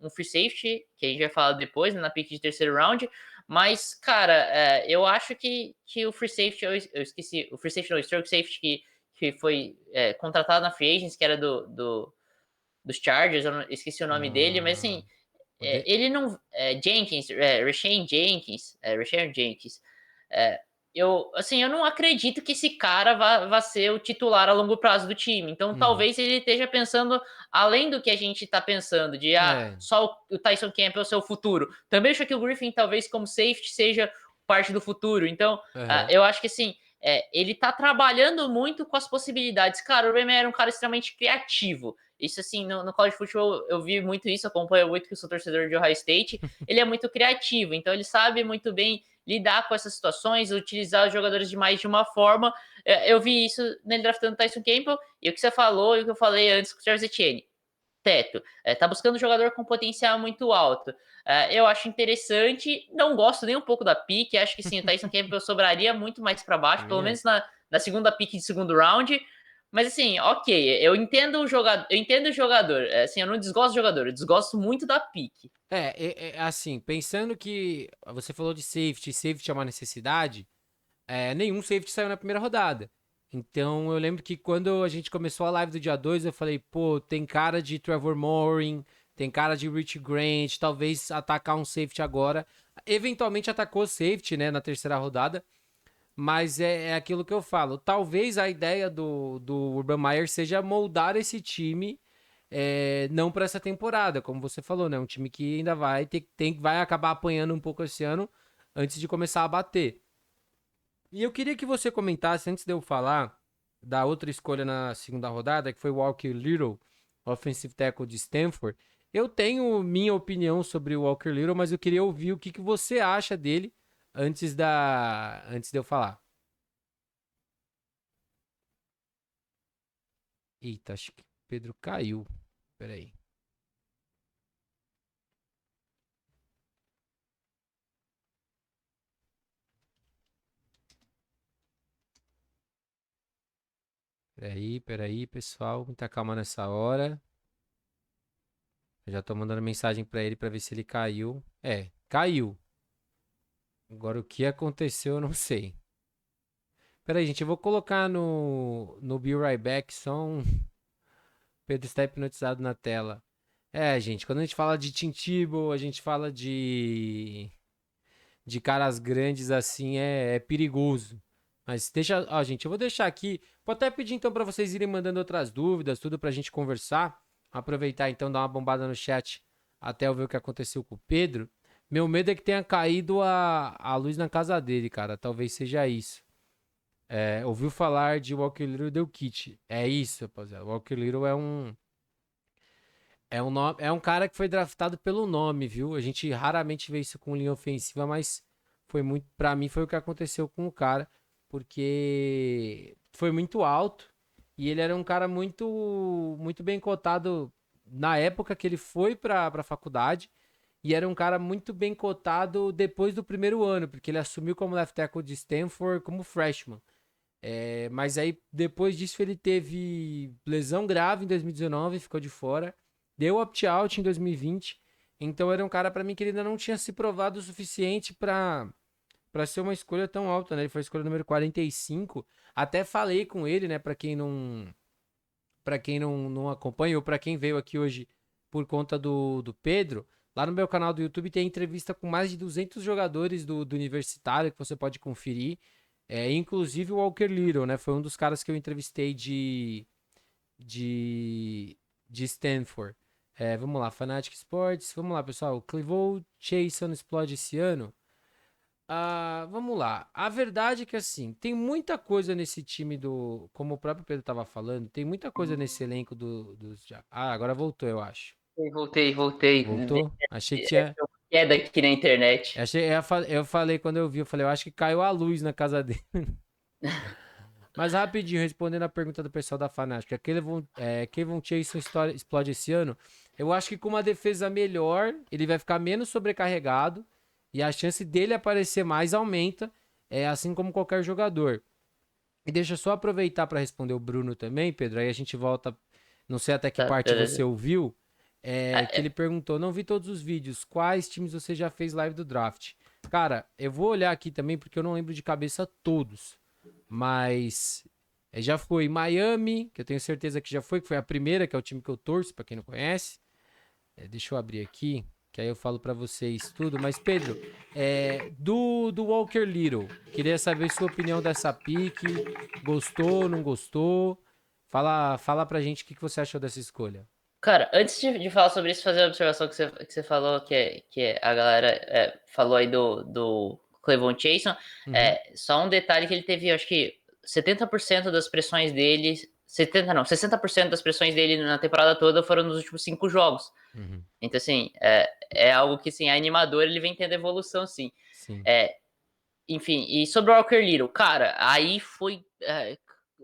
Speaker 2: um free safety, que a gente vai falar depois, né, na pick de terceiro round. Mas, cara, eu acho que o free safety, eu esqueci, o free safety não, o stroke safety que foi contratado na free agents, que era dos Chargers, eu esqueci o nome dele, mas
Speaker 1: Ah,
Speaker 2: assim, ele não. Jenkins, Rashawn Jenkins. É, eu não acredito que esse cara vá ser o titular a longo prazo do time. Então,
Speaker 1: Uhum.
Speaker 2: talvez ele esteja pensando além do que a gente está pensando, de
Speaker 1: É.
Speaker 2: só o Tyson Campbell é o seu futuro. Também acho que o Griffin, talvez, como safety, seja parte do futuro. Então,
Speaker 1: Aham.
Speaker 2: eu acho que assim. Ele tá trabalhando muito com as possibilidades. Cara, o Remy era um cara extremamente criativo. Isso, assim, no college football eu vi muito isso, acompanho muito que eu sou torcedor de Ohio State. Ele é muito criativo, então ele sabe muito bem lidar com essas situações, utilizar os jogadores de mais de uma forma. Eu vi isso nele draftando Tyson Campbell, e o que você falou e o que eu falei antes com o Travis Etienne. Teto. Tá buscando um jogador com potencial muito alto. Eu acho interessante, não gosto nem um pouco da pique, acho que sim, o Tyson Campbell sobraria muito mais para baixo, pelo
Speaker 1: Também
Speaker 2: menos
Speaker 1: acho.
Speaker 2: na segunda pique de segundo round. Mas assim, ok, eu entendo o jogador, assim, eu não desgosto do jogador, eu desgosto muito da pique.
Speaker 1: Assim, pensando que você falou de safety é uma necessidade, nenhum safety saiu na primeira rodada. Então eu lembro que quando a gente começou a live do dia 2 eu falei, pô, tem cara de Trevor Morin, tem cara de Rich Grant, talvez atacar um safety agora. Eventualmente atacou safety, né, na terceira rodada, mas é aquilo que eu falo. Talvez a ideia do Urban Meyer seja moldar esse time não para essa temporada, como você falou, né? Um time que ainda vai acabar apanhando um pouco esse ano antes de começar a bater. E eu queria que você comentasse, antes de eu falar, da outra escolha na segunda rodada, que foi o Walker Little, offensive tackle de Stanford. Eu tenho minha opinião sobre o Walker Little, mas eu queria ouvir o que, que você acha dele antes de eu falar. Eita, acho que o Pedro caiu. Peraí. Peraí, pessoal. Muita calma nessa hora. Eu já tô mandando mensagem pra ele pra ver se ele caiu. Caiu. Agora o que aconteceu, eu não sei. Peraí, gente, eu vou colocar no Be Right Back só um Pedro está hipnotizado na tela. Gente, quando a gente fala de Tim Tebow, a gente fala de de caras grandes assim é perigoso. Mas deixa, ó, gente, eu vou deixar aqui. Vou até pedir então para vocês irem mandando outras dúvidas, tudo pra gente conversar. Aproveitar então, dar uma bombada no chat até eu ver o que aconteceu com o Pedro. Meu medo é que tenha caído a luz na casa dele, cara. Talvez seja isso. Ouviu falar de Walker Little deu kit. É isso, rapaziada. Walker Little é um cara que foi draftado pelo nome, viu? A gente raramente vê isso com linha ofensiva, mas foi muito, para mim foi o que aconteceu com o cara, porque foi muito alto e ele era um cara muito bem cotado na época que ele foi para faculdade e era um cara muito bem cotado depois do primeiro ano, porque ele assumiu como left tackle de Stanford como freshman. Mas aí, depois disso, ele teve lesão grave em 2019, ficou de fora. Deu opt-out em 2020. Então, era um cara, pra mim, que ele ainda não tinha se provado o suficiente pra ser uma escolha tão alta, né? Ele foi a escolha número 45. Até falei com ele, né? Pra quem não acompanha, ou pra quem veio aqui hoje por conta do Pedro, lá no meu canal do YouTube tem entrevista com mais de 200 jogadores do Universitário que você pode conferir. Inclusive o Walker Little, né? Foi um dos caras que eu entrevistei de, de Stanford. Vamos lá, Fanatic Sports. Vamos lá, pessoal. Clevou Chason explode esse ano. Vamos lá. A verdade é que, assim, tem muita coisa nesse time do... Como o próprio Pedro tava falando, tem muita coisa nesse elenco dos... Agora voltou, eu acho.
Speaker 2: Voltei.
Speaker 1: Voltou? Achei que tinha...
Speaker 2: Queda aqui na internet.
Speaker 1: Eu falei quando eu vi, eu falei, eu acho que caiu a luz na casa dele. Mas rapidinho, respondendo a pergunta do pessoal da Fanática, Kevon Chason explode esse ano? Eu acho que com uma defesa melhor, ele vai ficar menos sobrecarregado e a chance dele aparecer mais aumenta, assim como qualquer jogador. E deixa eu só aproveitar para responder o Bruno também, Pedro, aí a gente volta, não sei até que
Speaker 2: Tá,
Speaker 1: parte você
Speaker 2: beleza.
Speaker 1: ouviu, que ele perguntou, não vi todos os vídeos, quais times você já fez live do draft? Cara, eu vou olhar aqui também porque eu não lembro de cabeça todos. Mas já foi Miami, que eu tenho certeza que já foi, que foi a primeira, que é o time que eu torço, pra quem não conhece. Deixa eu abrir aqui, que aí eu falo pra vocês tudo. Mas, Pedro, do Walker Little, queria saber sua opinião dessa pique. Gostou, não gostou? Fala pra gente o que você achou dessa escolha.
Speaker 2: Cara, antes de falar sobre isso, fazer a observação que você falou, que a galera falou aí do Clevon Chason.
Speaker 1: Uhum,
Speaker 2: Só um detalhe que ele teve, acho que 70% das pressões dele. 70 não, 60% das pressões dele na temporada toda foram nos últimos 5 jogos.
Speaker 1: uhum,
Speaker 2: Então, assim, é algo que, assim, é animador, ele vem tendo evolução, sim.
Speaker 1: sim.
Speaker 2: Enfim, e sobre o Walker Little, cara, aí foi,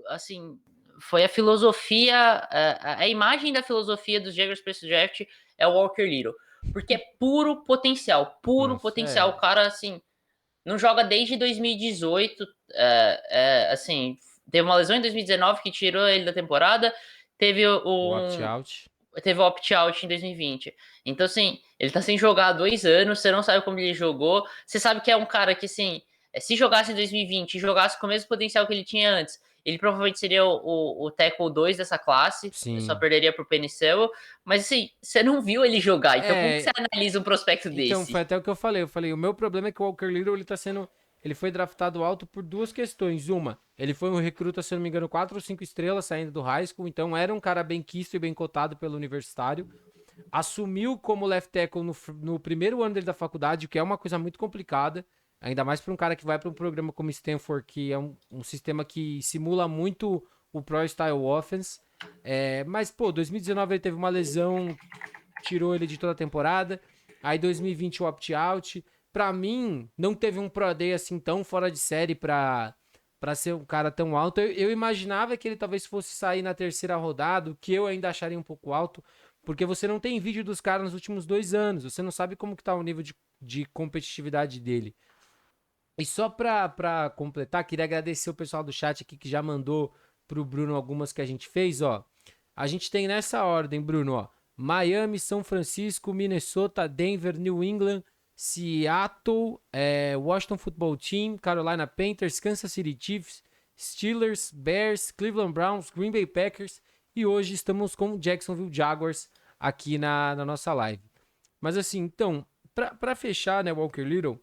Speaker 2: assim, foi a filosofia, a imagem da filosofia dos Jaguars para esse draft é o Walker Little, porque é puro
Speaker 1: Nossa,
Speaker 2: potencial, o cara, assim, não joga desde 2018, assim, teve uma lesão em 2019 que tirou ele da temporada, teve
Speaker 1: o
Speaker 2: um,
Speaker 1: opt-out.
Speaker 2: teve o opt-out em 2020. Então, assim, ele tá sem jogar há 2 anos, você não sabe como ele jogou. Você sabe que é um cara que, assim, se jogasse em 2020 e jogasse com o mesmo potencial que ele tinha antes, ele provavelmente seria o tackle 2 dessa classe, só
Speaker 1: Sim.
Speaker 2: perderia pro Penny Sewell. Mas, assim, você não viu ele jogar, então como que você
Speaker 1: É,
Speaker 2: analisa um prospecto
Speaker 1: Então, foi
Speaker 2: desse?
Speaker 1: até o que eu falei. Eu falei, o meu problema é que o Walker Little, ele tá sendo... Ele foi draftado alto por duas questões. Uma, ele foi um recruta, se eu não me engano, 4 ou 5 estrelas saindo do high school. Então, era um cara bem quisto e bem cotado pelo universitário. Assumiu como left tackle no primeiro ano dele da faculdade, o que é uma coisa muito complicada. Ainda mais para um cara que vai para um programa como Stanford, que é um sistema que simula muito o Pro Style Offense. Mas, pô, 2019 ele teve uma lesão, tirou ele de toda a temporada. Aí 2020 o opt-out. Pra mim, não teve um Pro Day assim tão fora de série pra ser um cara tão alto. Eu imaginava que ele talvez fosse sair na terceira rodada, o que eu ainda acharia um pouco alto, porque você não tem vídeo dos caras nos últimos 2 anos. Você não sabe como que tá o nível de competitividade dele. E só pra completar, queria agradecer o pessoal do chat aqui que já mandou pro Bruno algumas que a gente fez, ó. A gente tem nessa ordem, Bruno, ó. Miami, São Francisco, Minnesota, Denver, New England, Seattle, Washington Football Team, Carolina Panthers, Kansas City Chiefs, Steelers, Bears, Cleveland Browns, Green Bay Packers e hoje estamos com Jacksonville Jaguars aqui na nossa live. Mas assim, então, pra fechar, né, Walker Little,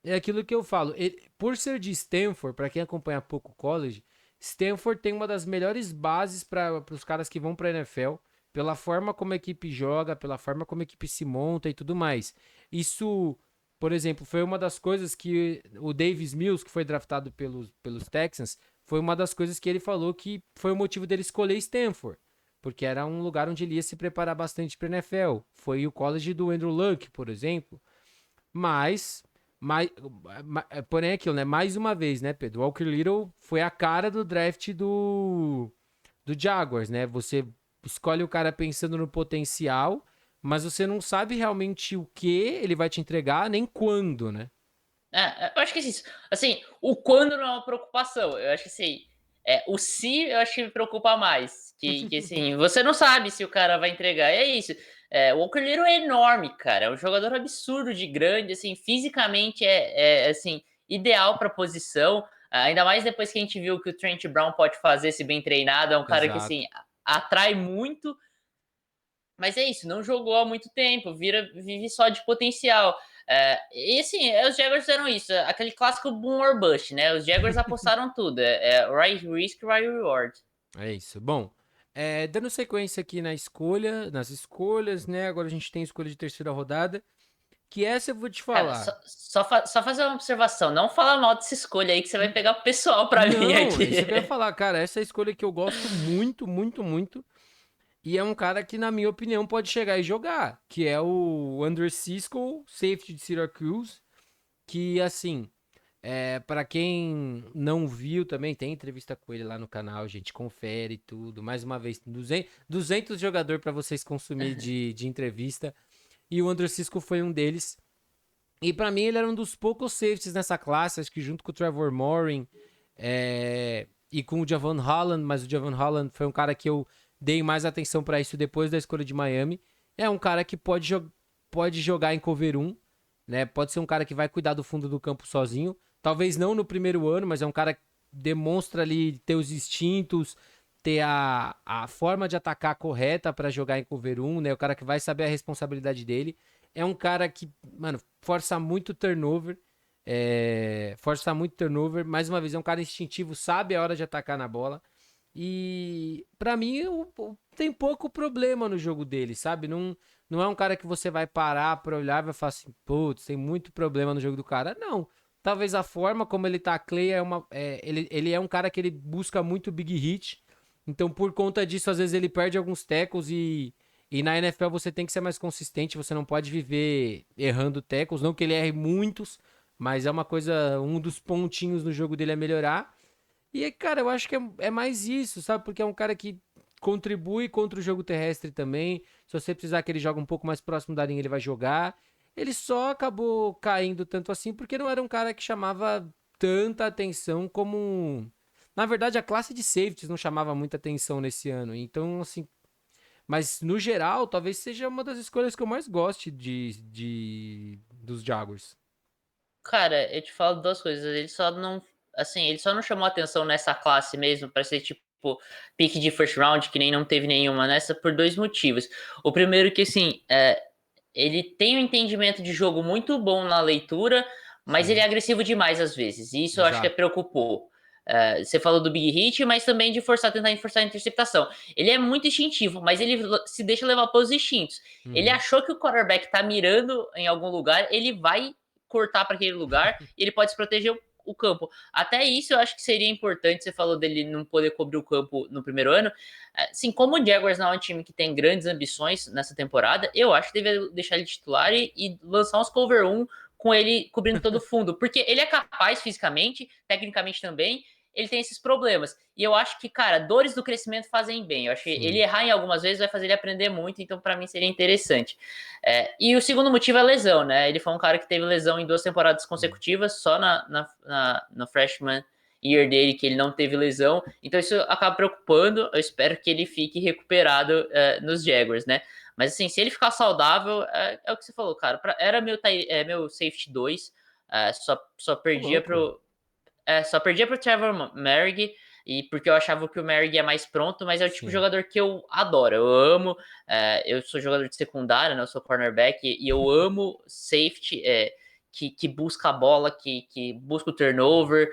Speaker 1: é aquilo que eu falo. Por ser de Stanford, para quem acompanha pouco o college, Stanford tem uma das melhores bases para os caras que vão para a NFL, pela forma como a equipe joga, pela forma como a equipe se monta e tudo mais. Isso, por exemplo, foi uma das coisas que o Davis Mills, que foi draftado pelos Texans, foi uma das coisas que ele falou que foi o motivo dele escolher Stanford. Porque era um lugar onde ele ia se preparar bastante para NFL. Foi o college do Andrew Luck, por exemplo. Mas, porém é aquilo, né? Mais uma vez, né, Pedro? Walker Little foi a cara do draft do Jaguars, né? Você escolhe o cara pensando no potencial, mas você não sabe realmente o que ele vai te entregar, nem quando, né?
Speaker 2: Eu acho que é isso. Assim, o quando não é uma preocupação. Eu acho que assim, o se eu acho que me preocupa mais. Que assim, você não sabe se o cara vai entregar. É isso. O Walker Little é enorme, cara. É um jogador absurdo de grande, assim, fisicamente assim, ideal para posição. Ainda mais depois que a gente viu que o Trent Brown pode fazer se bem treinado. É um cara que
Speaker 1: Exato.
Speaker 2: assim atrai muito. Mas é isso, não jogou há muito tempo, vive só de potencial. E assim, os Jaguars fizeram isso, aquele clássico boom or bust, né? Os Jaguars apostaram tudo, right risk, right reward.
Speaker 1: É isso. Bom, dando sequência aqui nas escolhas, né? Agora a gente tem a escolha de terceira rodada, que essa eu vou te
Speaker 2: Cara,
Speaker 1: falar.
Speaker 2: só fazer uma observação, não fala mal dessa escolha aí que você vai pegar o pessoal pra mim
Speaker 1: Não,
Speaker 2: aqui.
Speaker 1: isso que eu ia falar, cara. Essa é a escolha que eu gosto muito, muito, muito. E é um cara que, na minha opinião, pode chegar e jogar. Que é o Andrew Cisco, safety de Syracuse. Que, assim, para quem não viu também, tem entrevista com ele lá no canal, gente. Confere tudo. Mais uma vez, 200 jogadores para vocês consumir de entrevista. E o Andrew Cisco foi um deles. E pra mim ele era um dos poucos safeties nessa classe, acho que junto com o Trevor Morin e com o Javon Holland, mas o Javon Holland foi um cara que eu dei mais atenção pra isso depois da escolha de Miami. É um cara que pode jogar em cover 1, né? Pode ser um cara que vai cuidar do fundo do campo sozinho. Talvez não no primeiro ano, mas é um cara que demonstra ali ter os instintos, ter a forma de atacar correta pra jogar em cover 1, né? O cara que vai saber a responsabilidade dele. É um cara que, mano, força muito turnover. Força muito turnover. Mais uma vez, é um cara instintivo, sabe a hora de atacar na bola. E pra mim tem pouco problema no jogo dele, sabe? Não é um cara que você vai parar pra olhar e vai falar assim, putz, tem muito problema no jogo do cara. Não. Talvez a forma como ele tacleia ele é um cara que ele busca muito big hit. Então, por conta disso, às vezes ele perde alguns tackles e na NFL você tem que ser mais consistente, você não pode viver errando tackles, não que ele erre muitos, mas é uma coisa, um dos pontinhos no jogo dele é melhorar. E, cara, eu acho que é mais isso, sabe? Porque é um cara que contribui contra o jogo terrestre também. Se você precisar que ele jogue um pouco mais próximo da linha, ele vai jogar. Ele só acabou caindo tanto assim porque não era um cara que chamava tanta atenção como. Na verdade, a classe de safeties não chamava muita atenção nesse ano. Então, assim, mas no geral, talvez seja uma das escolhas que eu mais goste dos Jaguars.
Speaker 2: Cara, eu te falo duas coisas. Ele só não chamou atenção nessa classe mesmo para ser tipo pick de first round, que nem não teve nenhuma nessa, por dois motivos. O primeiro que assim, ele tem um entendimento de jogo muito bom na leitura, mas ele é
Speaker 1: Sim,
Speaker 2: agressivo demais às vezes. E isso eu acho que
Speaker 1: exato.
Speaker 2: preocupou. Você falou do big hit, mas também de tentar forçar a interceptação. Ele é muito instintivo, mas ele se deixa levar pelos instintos. Ele
Speaker 1: Uhum.
Speaker 2: achou que o quarterback tá mirando em algum lugar, ele vai cortar para aquele lugar e ele pode se proteger o campo. Até isso eu acho que seria importante. Você falou dele não poder cobrir o campo no primeiro ano. Assim, como o Jaguars não é um time que tem grandes ambições nessa temporada, eu acho que deveria deixar ele titular e lançar uns cover 1 com ele cobrindo todo o fundo, porque ele é capaz fisicamente, tecnicamente também, ele tem esses problemas. E eu acho que, cara, dores do crescimento fazem bem. Eu acho que ele
Speaker 1: Sim.
Speaker 2: errar em algumas vezes vai fazer ele aprender muito, então para mim seria interessante. E o segundo motivo é lesão, né? Ele foi um cara que teve lesão em 2 temporadas consecutivas, só no freshman year dele que ele não teve lesão, então isso acaba preocupando. Eu espero que ele fique recuperado nos Jaguars, né? Mas assim, se ele ficar saudável, o que você falou, cara. Era meu safety 2, só
Speaker 1: Ô,
Speaker 2: perdia
Speaker 1: louco.
Speaker 2: pro Trevor Merrick, e porque eu achava que o Merrick é mais pronto, mas é o tipo de
Speaker 1: Sim.
Speaker 2: jogador que eu adoro, eu amo. Eu sou jogador de secundária, né? Eu sou cornerback, e eu amo safety. que busca a bola, que busca o turnover.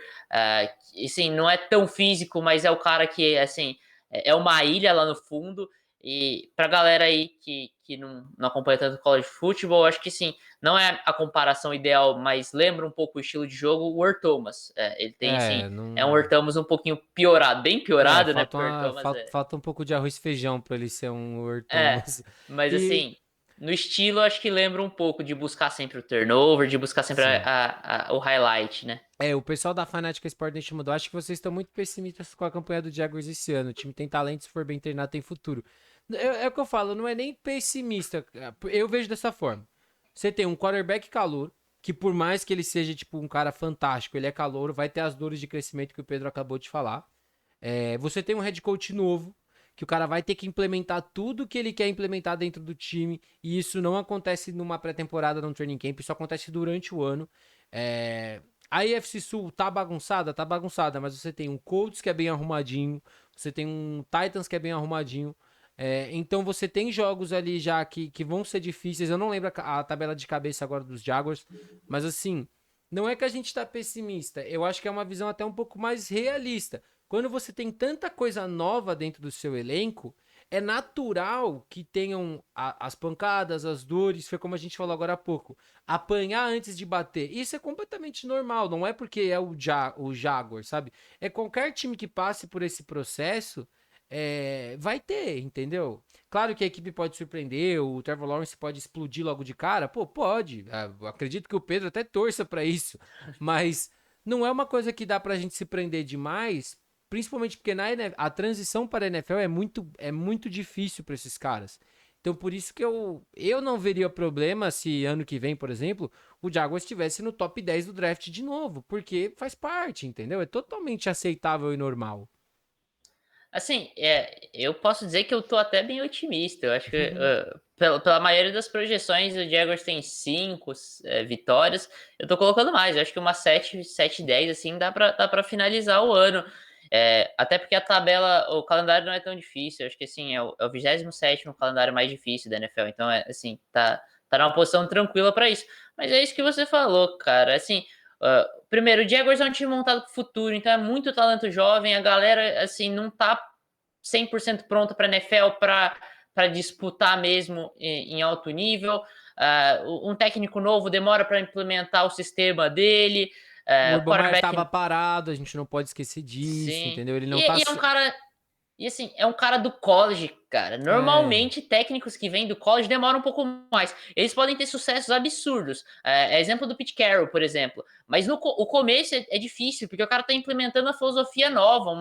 Speaker 2: Assim, não é tão físico, mas é o cara que, assim, é uma ilha lá no fundo. E pra galera aí que não acompanha tanto college football, acho que sim, não é a comparação ideal, mas lembra um pouco o estilo de jogo, o Earl Thomas. Ele tem, assim, é um Earl
Speaker 1: Não.
Speaker 2: Thomas um pouquinho piorado, bem piorado, né? Porque o Earl Thomas
Speaker 1: Falta um pouco de arroz e feijão pra ele ser um Earl
Speaker 2: é,
Speaker 1: Thomas.
Speaker 2: mas
Speaker 1: E
Speaker 2: assim, no estilo, acho que lembra um pouco de buscar sempre o turnover, de buscar sempre
Speaker 1: sim.
Speaker 2: o highlight, né?
Speaker 1: O pessoal da Fanatic Sport Nation mudou. Acho que vocês estão muito pessimistas com a campanha do Jaguars esse ano. O time tem talento, se for bem treinado, tem futuro. É o que eu falo, não é nem pessimista. Eu vejo dessa forma. Você tem um quarterback calouro, que por mais que ele seja tipo um cara fantástico, ele é calouro, vai ter as dores de crescimento que o Pedro acabou de falar. Você tem um head coach novo, que o cara vai ter que implementar tudo que ele quer implementar dentro do time, e isso não acontece numa pré-temporada, num training camp, isso acontece durante o ano. A AFC Sul tá bagunçada, mas você tem um Colts que é bem arrumadinho, você tem um Titans que é bem arrumadinho. Então você tem jogos ali já que vão ser difíceis. Eu não lembro a tabela de cabeça agora dos Jaguars, mas assim, não é que a gente tá pessimista, eu acho que é uma visão até um pouco mais realista. Quando você tem tanta coisa nova dentro do seu elenco, é natural que tenham as pancadas, as dores, foi como a gente falou agora há pouco. Apanhar antes de bater. Isso é completamente normal, não é porque é o Jaguar, sabe? É qualquer time que passe por esse processo, vai ter, entendeu? Claro que a equipe pode surpreender, o Trevor Lawrence pode explodir logo de cara, pô, pode. Acredito que o Pedro até torça pra isso, mas não é uma coisa que dá pra gente se prender demais, principalmente porque a transição para a NFL é muito difícil para esses caras. Então, por isso que eu não veria problema se ano que vem, por exemplo, o Jaguars estivesse no top 10 do draft de novo, porque faz parte, entendeu? É totalmente aceitável e normal.
Speaker 2: Assim, eu posso dizer que eu tô até bem otimista. Eu acho que pela maioria das projeções, o Jaguars tem 5 vitórias. Eu tô colocando mais. Eu acho que uma 7, 10, assim, dá pra finalizar o ano. Até porque a tabela, o calendário não é tão difícil. Eu acho que assim, é o 27º calendário mais difícil da NFL. Então, assim, tá numa posição tranquila pra isso. Mas é isso que você falou, cara. Assim, primeiro, o Jaguars é um time montado pro futuro, então é muito talento jovem. A galera, assim, não tá 100% pronta para a NFL para disputar mesmo em alto nível. Um técnico novo demora para implementar o sistema dele.
Speaker 1: O
Speaker 2: O
Speaker 1: Urban Meyer estava
Speaker 2: quarterback,
Speaker 1: parado, a gente não pode esquecer disso,
Speaker 2: sim.
Speaker 1: entendeu? Ele não tá.
Speaker 2: E é um cara. E assim, é um cara do college, cara.
Speaker 1: É.
Speaker 2: Normalmente, técnicos que vêm do college demoram um pouco mais. Eles podem ter sucessos absurdos. Exemplo do Pete Carroll, por exemplo. Mas o começo é difícil, porque o cara tá implementando uma filosofia nova.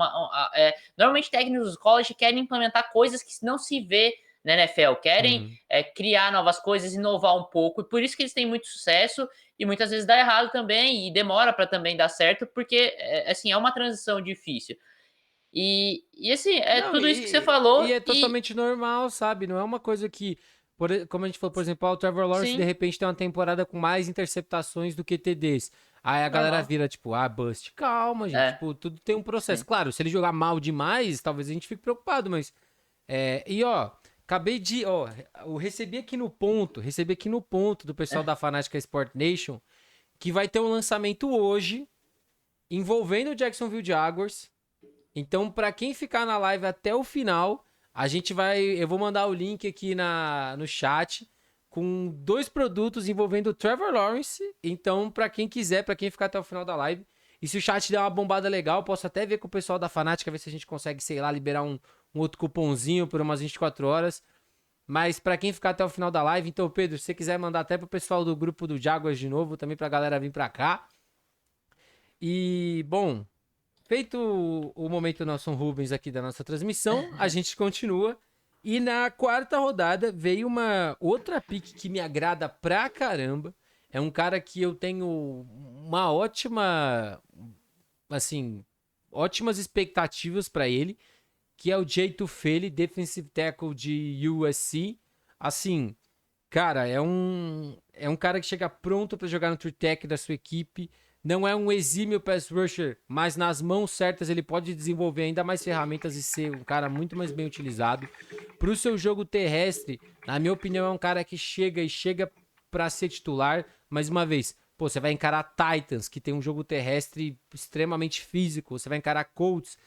Speaker 2: Normalmente, técnicos do college querem implementar coisas que não se vê na NFL. Querem
Speaker 1: Uhum.
Speaker 2: criar novas coisas, inovar um pouco. E por isso que eles têm muito sucesso. E muitas vezes dá errado também. E demora para também dar certo, porque assim, é uma transição difícil. E assim, é
Speaker 1: Não,
Speaker 2: tudo isso que você
Speaker 1: e
Speaker 2: falou
Speaker 1: é
Speaker 2: e
Speaker 1: totalmente normal, sabe? Não é uma coisa que, como a gente falou, por exemplo, o Trevor Lawrence de
Speaker 2: sim,
Speaker 1: repente tem uma temporada com mais interceptações do que TDs. Aí a galera
Speaker 2: normal.
Speaker 1: vira, tipo, bust. Calma, gente.
Speaker 2: É,
Speaker 1: Tipo, tudo tem um processo.
Speaker 2: sim.
Speaker 1: Claro, se ele jogar mal demais, talvez a gente fique preocupado, mas. E ó, acabei de. Ó, eu recebi aqui no ponto do pessoal da Fanática Sport Nation que vai ter um lançamento hoje envolvendo o Jacksonville Jaguars. Então, para quem ficar na live até o final, eu vou mandar o link aqui no chat com 2 produtos envolvendo o Trevor Lawrence. Então, para quem quiser, para quem ficar até o final da live, e se o chat der uma bombada legal, posso até ver com o pessoal da Fanática, ver se a gente consegue, sei lá, liberar um outro cupomzinho por umas 24 horas. Mas para quem ficar até o final da live, então, Pedro, se você quiser mandar até pro pessoal do grupo do Jaguars de novo, também pra galera vir pra cá. E, bom, feito o momento Nelson Rubens aqui da nossa transmissão, a gente continua. E na quarta rodada veio uma outra pick que me agrada pra caramba. É um cara que eu tenho uma ótima, assim, ótimas expectativas pra ele, que é o Jay Tufele, defensive tackle de USC. Assim, cara, é um cara que chega pronto pra jogar no true tech da sua equipe. Não é um exímio pass rusher, mas nas mãos certas ele pode desenvolver ainda mais ferramentas e ser um cara muito mais bem utilizado. Pro seu jogo terrestre, na minha opinião, é um cara que chega pra ser titular. Mais uma vez, Pô, você vai encarar Titans, que tem um jogo terrestre extremamente físico. Você vai encarar Colts,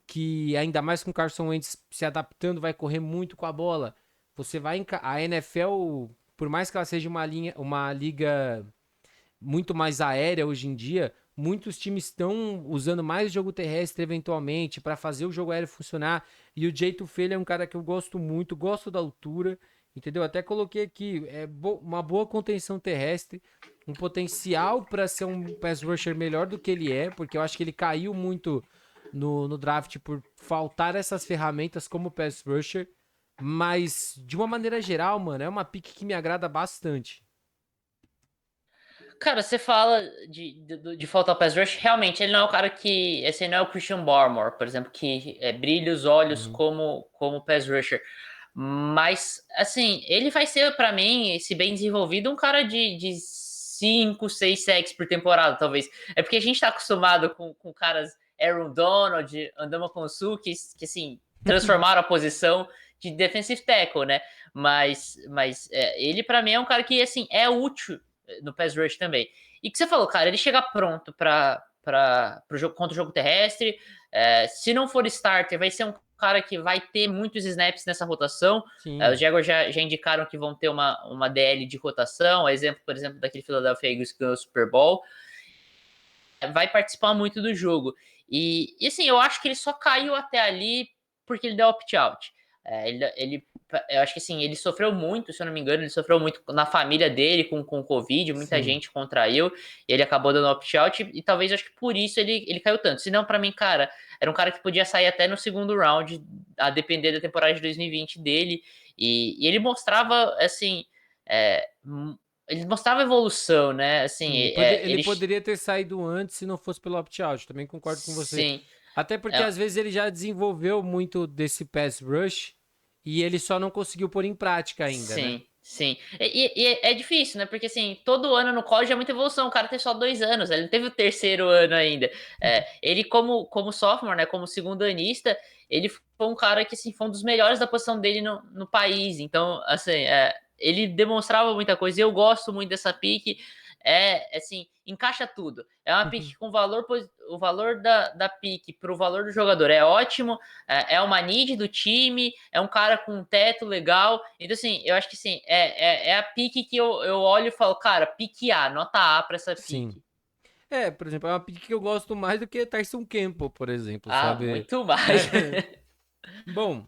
Speaker 1: que ainda mais com o Carson Wentz se adaptando, vai correr muito com a bola. Você vai a NFL, por mais que ela seja uma liga muito mais aérea hoje em dia, muitos times estão usando mais jogo terrestre eventualmente para fazer o jogo aéreo funcionar. E o Jay Tufele é um cara que eu gosto muito, gosto da altura, entendeu? Até coloquei aqui, uma boa contenção terrestre, um potencial para ser um pass rusher melhor do que ele é, porque eu acho que ele caiu muito no draft por faltar essas ferramentas como pass rusher. Mas, de uma maneira geral, mano, é uma pick que me agrada bastante.
Speaker 2: Cara, você fala de faltar pass rush, realmente, ele não é o cara que. Esse não é o Christian Barmore, por exemplo, que brilha os olhos
Speaker 1: Uhum.
Speaker 2: como pass rusher. Mas, assim, ele vai ser, pra mim, se bem desenvolvido, um cara de 5, 6 sacks por temporada, talvez. É porque a gente tá acostumado com caras Aaron Donald, Andama Konsu, que assim, transformaram a posição de defensive tackle, né? Mas ele, pra mim, é um cara que, assim, é útil no pass rush também. E que você falou, cara, ele chega pronto para o jogo contra o jogo terrestre. Se não for starter, vai ser um cara que vai ter muitos snaps nessa rotação. Os
Speaker 1: Sim.
Speaker 2: Jaguars já indicaram que vão ter uma DL de rotação, exemplo, por exemplo, daquele Philadelphia Eagles que ganhou o Super Bowl. Vai participar muito do jogo. E assim, eu acho que ele só caiu até ali porque ele deu opt-out. Eu acho que assim, ele sofreu muito, se eu não me engano, ele sofreu muito na família dele com Covid, muita
Speaker 1: Sim.
Speaker 2: gente contraiu, ele acabou dando opt-out e talvez acho que por isso ele caiu tanto. Senão, para mim, cara, era um cara que podia sair até no segundo round, a depender da temporada de 2020 dele. E ele mostrava, assim, é, ele mostrava evolução, né? Assim,
Speaker 1: Sim, ele poderia ter saído antes se não fosse pelo opt-out. Também concordo com você.
Speaker 2: sim,
Speaker 1: Até porque
Speaker 2: é,
Speaker 1: às vezes ele já desenvolveu muito desse pass rush e ele só não conseguiu pôr em prática ainda, né?
Speaker 2: sim, sim. E é difícil, né? Porque assim, todo ano no college é muita evolução. O cara tem só 2 anos, ele não teve o terceiro ano ainda. Ele, como sophomore, né? Como segundo anista, ele foi um cara que assim, foi um dos melhores da posição dele no país. Então, assim, ele demonstrava muita coisa. E eu gosto muito dessa pique. Assim, encaixa tudo. É uma pique com valor, o valor da pique pro valor do jogador é ótimo. É uma need do time, é um cara com um teto legal. Então, assim, eu acho que sim, é a pique que eu olho e falo, cara, pique A, nota A pra essa
Speaker 1: Sim.
Speaker 2: pique.
Speaker 1: Por exemplo, é uma pick que eu gosto mais do que Tyson Campbell, por exemplo,
Speaker 2: Ah,
Speaker 1: sabe?
Speaker 2: muito mais.
Speaker 1: Bom,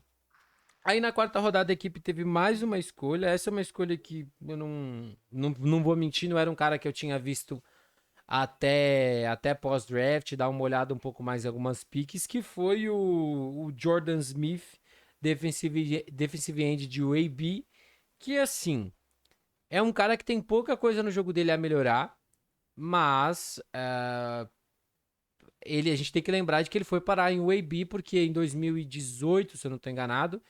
Speaker 1: aí na quarta rodada a equipe teve mais uma escolha. Essa é uma escolha que eu não vou mentir, não era um cara que eu tinha visto até pós-draft, dar uma olhada um pouco mais em algumas piques, que foi o Jordan Smith, defensive end de UAB, que assim, é um cara que tem pouca coisa no jogo dele a melhorar, mas a gente tem que lembrar de que ele foi parar em UAB porque em 2018, se eu não estou enganado,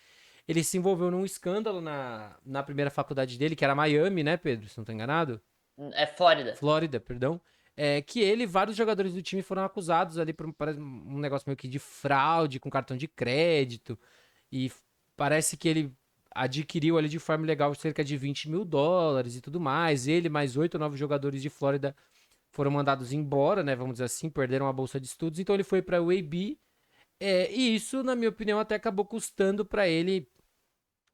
Speaker 1: ele se envolveu num escândalo na primeira faculdade dele, que era Miami, né, Pedro? Se não estou enganado.
Speaker 2: É Flórida.
Speaker 1: Flórida, perdão. Que ele e vários jogadores do time foram acusados ali por um negócio meio que de fraude com cartão de crédito. E parece que ele adquiriu ali de forma ilegal cerca de US$ 20 mil e tudo mais. Ele mais 8 ou 9 jogadores de Flórida foram mandados embora, né? Vamos dizer assim, perderam a bolsa de estudos. Então ele foi para o UAB. E isso, na minha opinião, até acabou custando para ele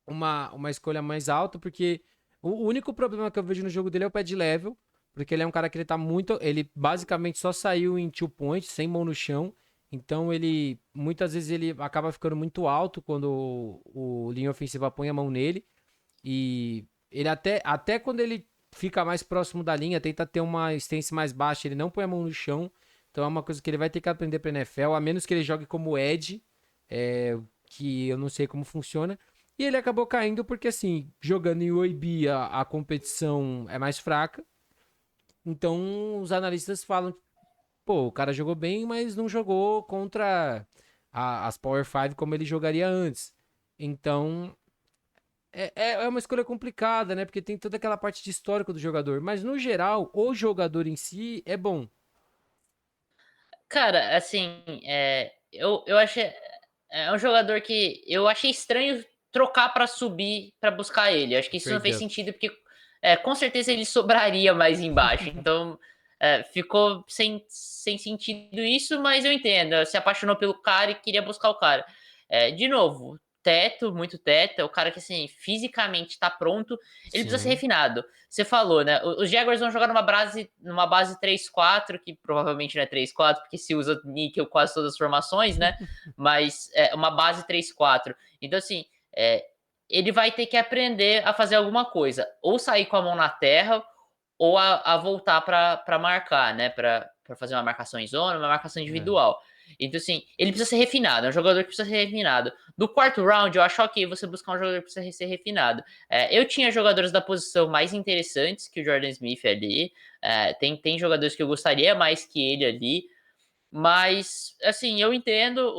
Speaker 1: uma escolha mais alta, porque o único problema que eu vejo no jogo dele é o pad level, porque ele é um cara que ele tá muito. Ele basicamente só saiu em 2 point, sem mão no chão. Então ele. Muitas vezes ele acaba ficando muito alto quando o linha ofensiva põe a mão nele. E ele até quando ele fica mais próximo da linha, tenta ter uma stance mais baixa, ele não põe a mão no chão. Então é uma coisa que ele vai ter que aprender pra NFL, a menos que ele jogue como Edge, que eu não sei como funciona. E ele acabou caindo porque, assim, jogando em UAB, a competição é mais fraca. Então os analistas falam, pô, o cara jogou bem, mas não jogou contra as Power 5 como ele jogaria antes. Então é uma escolha complicada, né? Porque tem toda aquela parte de histórico do jogador. Mas no geral, o jogador em si é bom.
Speaker 2: Cara, assim, eu achei. É um jogador que eu achei estranho trocar pra subir pra buscar ele. Acho que isso não fez
Speaker 1: Trade up.
Speaker 2: sentido, porque com certeza ele sobraria mais embaixo. Então, ficou sem sentido isso, mas eu entendo. Se apaixonou pelo cara e queria buscar o cara. De novo, teto, muito teto. É o cara que, assim, fisicamente tá pronto. Ele precisa ser
Speaker 1: Sim.
Speaker 2: refinado. Você falou, né? Os Jaguars vão jogar numa base 3-4, que provavelmente não é 3-4, porque se usa níquel quase todas as formações, né? Mas é uma base 3-4. Então, assim, ele vai ter que aprender a fazer alguma coisa. Ou sair com a mão na terra, ou a voltar para marcar, né? Para fazer uma marcação em zona, uma marcação
Speaker 1: É.
Speaker 2: individual. Então, assim, ele precisa ser refinado, é um jogador que precisa ser refinado. No quarto round, eu acho ok você buscar um jogador que precisa ser refinado. Eu tinha jogadores da posição mais interessantes que o Jordan Smith ali. Tem jogadores que eu gostaria mais que ele ali. Mas, assim, eu entendo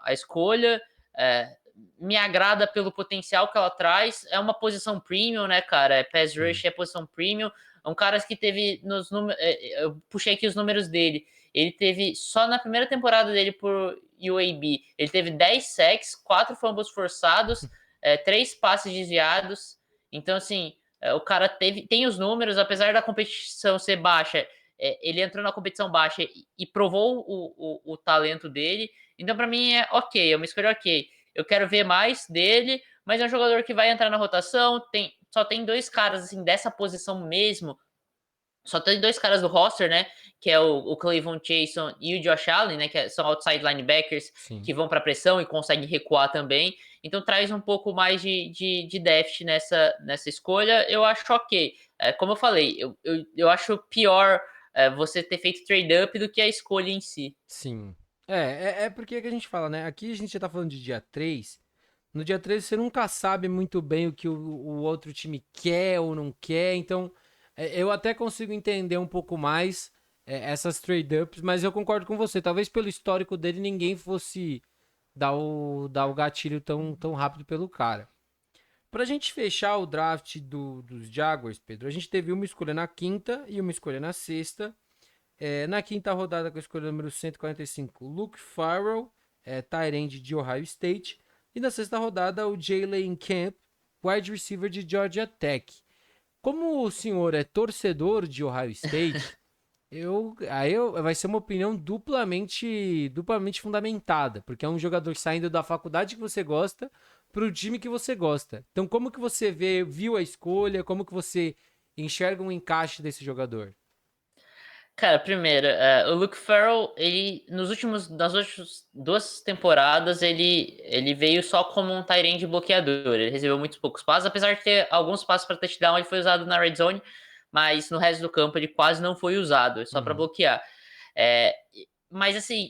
Speaker 2: a escolha. é, Me agrada pelo potencial que ela traz. É uma posição premium, né, cara? Pass
Speaker 1: Sim.
Speaker 2: rush é posição premium. É um cara que teve nos números. Eu puxei aqui os números dele. Ele teve, só na primeira temporada dele por UAB, ele teve 10 sacks, 4 fumbles forçados, 3 passes desviados. Então, assim, o cara tem os números, apesar da competição ser baixa, ele entrou na competição baixa e provou o talento dele. Então, para mim, é ok, é uma escolha ok. Eu quero ver mais dele, mas é um jogador que vai entrar na rotação. Só tem dois caras assim dessa posição mesmo. Só tem dois caras do roster, né? Que é o Cleavon Chason e o Josh Allen, né? São outside linebackers
Speaker 1: Sim.
Speaker 2: que vão para pressão e conseguem recuar também. Então traz um pouco mais de depth nessa escolha. Eu acho ok. Como eu falei, eu acho pior você ter feito trade-up do que a escolha em si.
Speaker 1: Sim. É porque é que a gente fala, né? Aqui a gente já tá falando de dia 3. No dia 13 você nunca sabe muito bem o que o outro time quer ou não quer, então eu até consigo entender um pouco mais essas trade-ups, mas eu concordo com você. Talvez pelo histórico dele ninguém fosse dar o gatilho tão rápido pelo cara. Pra gente fechar o draft dos Jaguars, Pedro, a gente teve uma escolha na quinta e uma escolha na sexta. Na quinta rodada, com a escolha número 145, Luke Farrell, tight end de Ohio State. E na sexta rodada, o Jalen Camp, wide receiver de Georgia Tech. Como o senhor é torcedor de Ohio State, vai ser uma opinião duplamente fundamentada, porque é um jogador saindo da faculdade que você gosta para o time que você gosta. Então, como que você viu a escolha? Como que você enxerga um encaixe desse jogador?
Speaker 2: Cara, primeiro, o Luke Farrell, nas últimas 2 temporadas, ele veio só como um tight end bloqueador. Ele recebeu muitos poucos passes, apesar de ter alguns passes para touchdown, ele foi usado na red zone, mas no resto do campo ele quase não foi usado, só para
Speaker 1: Uhum.
Speaker 2: bloquear. É, mas assim,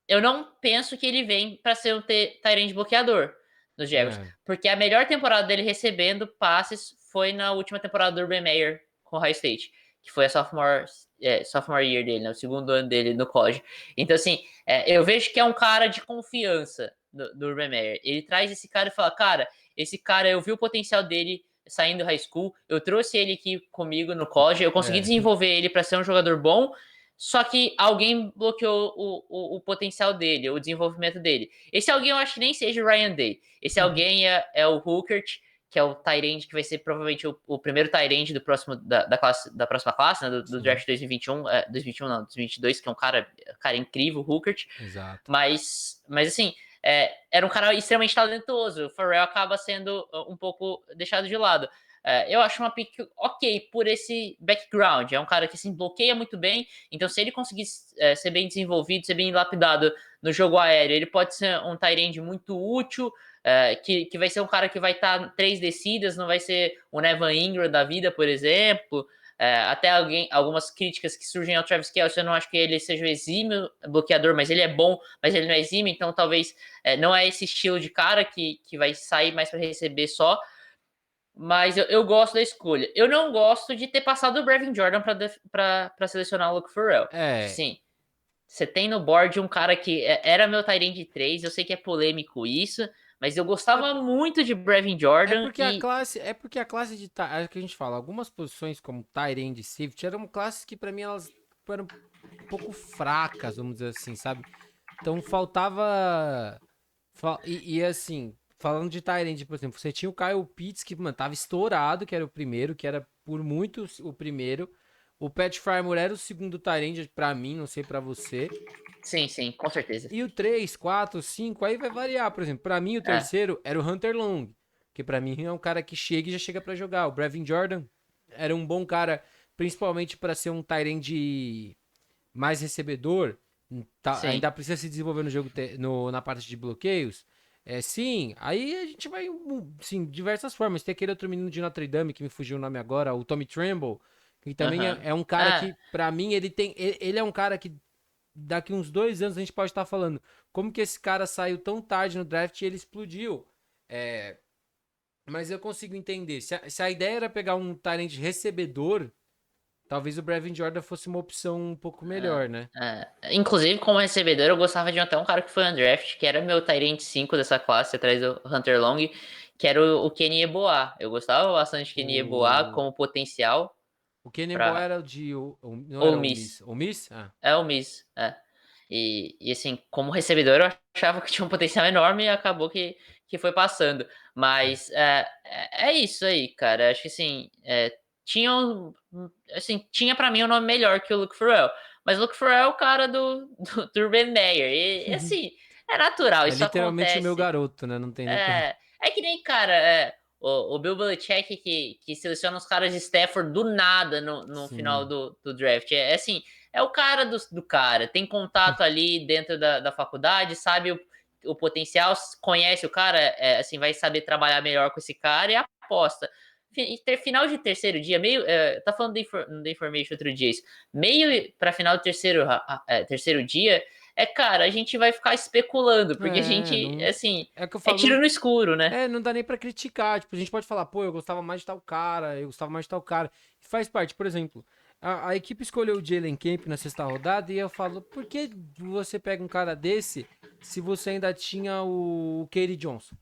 Speaker 2: eu não penso que ele vem para ser um tight end bloqueador nos Jaguars,
Speaker 1: É,
Speaker 2: porque a melhor temporada dele recebendo passes foi na última temporada do Urban Meyer com o Ohio State, que foi a sophomore year dele, né? O segundo ano dele no college. Então, assim, eu vejo que é um cara de confiança do Urban Meyer. Ele traz esse cara e fala, cara, esse cara, eu vi o potencial dele saindo do high school, eu trouxe ele aqui comigo no college, eu consegui
Speaker 1: é,
Speaker 2: desenvolver ele para ser um jogador bom, só que alguém bloqueou o potencial dele, o desenvolvimento dele. Esse alguém eu acho que nem seja o Ryan Day. Esse alguém é o Hookert, que é o Tyrande, que vai ser provavelmente o primeiro Tyrande da próxima classe, né, do
Speaker 1: sim,
Speaker 2: draft 2021, 2021 não, 2022, que é um cara incrível, o Hookert,
Speaker 1: exato.
Speaker 2: mas assim, era um cara extremamente talentoso, o Pharrell acaba sendo um pouco deixado de lado. Eu acho uma pick ok por esse background. É um cara que assim, bloqueia muito bem. Então, se ele conseguir ser bem desenvolvido, ser bem lapidado no jogo aéreo, ele pode ser um tight muito útil. Que vai ser um cara que vai estar 3 descidas, não vai ser o Nevan Ingram da vida, por exemplo. Até algumas críticas que surgem ao Travis Kelce, eu não acho que ele seja o exímio bloqueador, mas ele é bom, mas ele não é exímio, então talvez não é esse estilo de cara que vai sair mais para receber só. Mas eu gosto da escolha. Eu não gosto de ter passado o Brevin Jordan para selecionar o Luke Farrell.
Speaker 1: É,
Speaker 2: Sim, você tem no board um cara que era meu Tyrande 3, eu sei que é polêmico isso, mas eu
Speaker 1: é,
Speaker 2: gostava muito de Brevin
Speaker 1: é
Speaker 2: Jordan
Speaker 1: porque a
Speaker 2: e.
Speaker 1: classe, é porque a classe é que a gente fala, algumas posições como tight end e safety eram classes que pra mim elas eram um pouco fracas, vamos dizer assim, sabe? Então faltava assim, falando de tight end, por exemplo, você tinha o Kyle Pitts, que, mano, tava estourado, que era o primeiro, que era por muito o primeiro. O Pat Frymore era o segundo tight end pra mim, não sei pra você.
Speaker 2: Sim, com certeza.
Speaker 1: E o 3, 4, 5, aí vai variar. Por exemplo, pra mim o
Speaker 2: É,
Speaker 1: terceiro era o Hunter Long, que pra mim é um cara que chega e já chega pra jogar. O Brevin Jordan era um bom cara, principalmente pra ser um tight end mais recebedor.
Speaker 2: sim.
Speaker 1: Ainda precisa se desenvolver no jogo na parte de bloqueios. Sim, aí a gente vai, sim, diversas formas. Tem aquele outro menino de Notre Dame que me fugiu o nome agora, o Tommy Tremble, que também é,
Speaker 2: Aham.
Speaker 1: é um cara
Speaker 2: É,
Speaker 1: que, pra mim, ele é um cara que daqui uns 2 anos a gente pode estar falando como que esse cara saiu tão tarde no draft e ele explodiu. É, mas eu consigo entender. Se a ideia era pegar um talent recebedor, talvez o Brevin Jordan fosse uma opção um pouco melhor, né?
Speaker 2: Inclusive, como recebedor, eu gostava de até um cara que foi undraft, que era meu Tyrant 5 dessa classe, atrás do Hunter Long, que era o Kenny Yeboah. Eu gostava bastante de Kenny Yeboah
Speaker 1: O,
Speaker 2: como potencial
Speaker 1: o Cannonball
Speaker 2: para
Speaker 1: era não
Speaker 2: Ole
Speaker 1: era o
Speaker 2: Miss.
Speaker 1: Miss. O Miss? Ah.
Speaker 2: É o Miss, é. E assim, como recebedor, eu achava que tinha um potencial enorme e acabou que foi passando.
Speaker 1: Sim.
Speaker 2: Mas é isso aí, cara. Acho que assim, tinha pra mim um nome melhor que o Luke Farrell. Mas o Luke Farrell é o cara do Urban Meyer. E assim, é natural,
Speaker 1: É
Speaker 2: isso
Speaker 1: literalmente o meu
Speaker 2: acontece.
Speaker 1: garoto, né? Não tem nem pra.
Speaker 2: É que nem, cara, o Bill Belichick que seleciona os caras de Stafford do nada no final
Speaker 1: Sim.
Speaker 2: do draft. Assim, é o cara do cara. Tem contato ali dentro da faculdade, sabe o potencial, conhece o cara, assim, vai saber trabalhar melhor com esse cara e aposta. Final de terceiro dia, tá falando da Information outro dia, isso. Meio para final do terceiro dia, cara, a gente vai ficar especulando, porque a gente,
Speaker 1: Não.
Speaker 2: assim,
Speaker 1: É o que eu
Speaker 2: é
Speaker 1: falo,
Speaker 2: tiro
Speaker 1: não,
Speaker 2: no escuro, né?
Speaker 1: não dá nem pra criticar. Tipo, a gente pode falar, pô, eu gostava mais de tal cara, eu gostava mais de tal cara. E faz parte, por exemplo, a equipe escolheu o Jalen Camp na sexta rodada e eu falo, por que você pega um cara desse se você ainda tinha o Katie Johnson?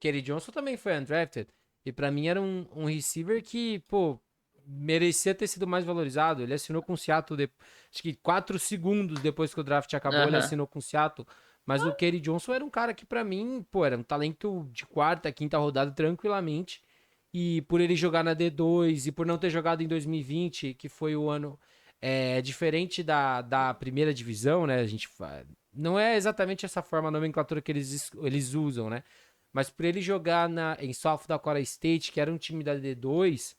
Speaker 1: Katie Johnson também foi undrafted. E pra mim era um receiver que, pô, merecia ter sido mais valorizado. Ele assinou com o Seattle, acho que 4 segundos depois que o draft acabou, ele
Speaker 2: Aham.
Speaker 1: assinou com o Seattle. Mas o Katie Johnson era um cara que pra mim, pô, era um talento de quarta, quinta rodada tranquilamente. E por ele jogar na D2 e por não ter jogado em 2020, que foi o ano diferente da primeira divisão, né? Não é exatamente essa forma a nomenclatura que eles usam, né? Mas para ele jogar em South Dakota State, que era um time da D2,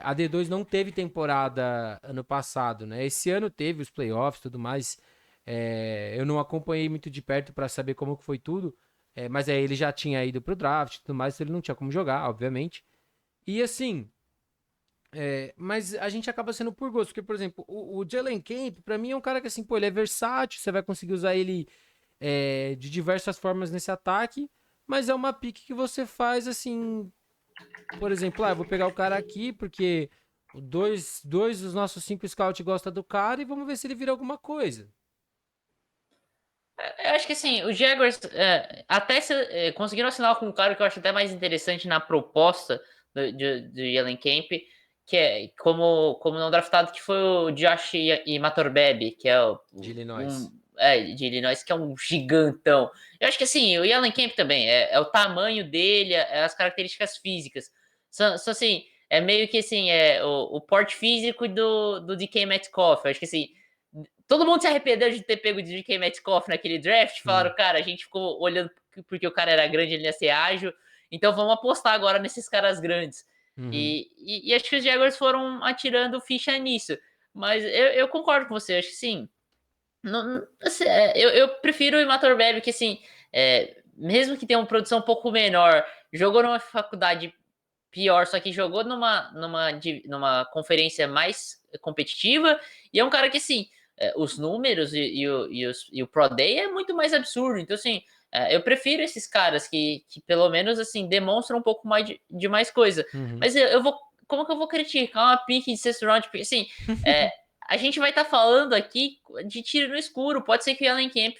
Speaker 1: a D2 não teve temporada ano passado, né? Esse ano teve os playoffs e tudo mais. Eu não acompanhei muito de perto para saber como que foi tudo, mas aí ele já tinha ido pro draft e tudo mais, então ele não tinha como jogar, obviamente. E assim, mas a gente acaba sendo por gosto, porque, por exemplo, o Jalen Camp, pra mim, é um cara que, assim, pô, ele é versátil, você vai conseguir usar ele de diversas formas nesse ataque, mas é uma pique que você faz assim, por exemplo, eu vou pegar o cara aqui porque dois dos nossos 5 scouts gostam do cara e vamos ver se ele vira alguma coisa.
Speaker 2: Eu acho que assim, os Jaguars conseguiram assinar com um cara que eu acho até mais interessante na proposta do Jalen Camp, que é como não draftado, que foi o Josh Imatorbhebhe, que é
Speaker 1: De Illinois.
Speaker 2: de Illinois, que é um gigantão. Eu acho que assim, o Jalen Camp também, é o tamanho dele, as características físicas. São assim, é meio que assim, o porte físico do DK Metcalf. Eu acho que assim, todo mundo se arrependeu de ter pego o DK Metcalf naquele draft.
Speaker 1: Sim.
Speaker 2: Falaram, cara, a gente ficou olhando porque o cara era grande, ele ia ser ágil. Então vamos apostar agora nesses caras grandes.
Speaker 1: Uhum.
Speaker 2: E acho que os Jaguars foram atirando ficha nisso. Mas eu concordo com você, acho que sim. Assim, eu prefiro o Imator Bebe, que assim, mesmo que tenha uma produção um pouco menor, jogou numa faculdade pior, só que jogou numa conferência mais competitiva, e é um cara que, assim, os números e o Pro Day é muito mais absurdo. Então, assim, eu prefiro esses caras que pelo menos, assim, demonstram um pouco mais de mais coisa.
Speaker 1: Uhum.
Speaker 2: Mas eu vou. Como que eu vou criticar uma pique de sexto round? Porque, assim, é, a gente vai estar falando aqui de tiro no escuro. Pode ser que o Allen Camp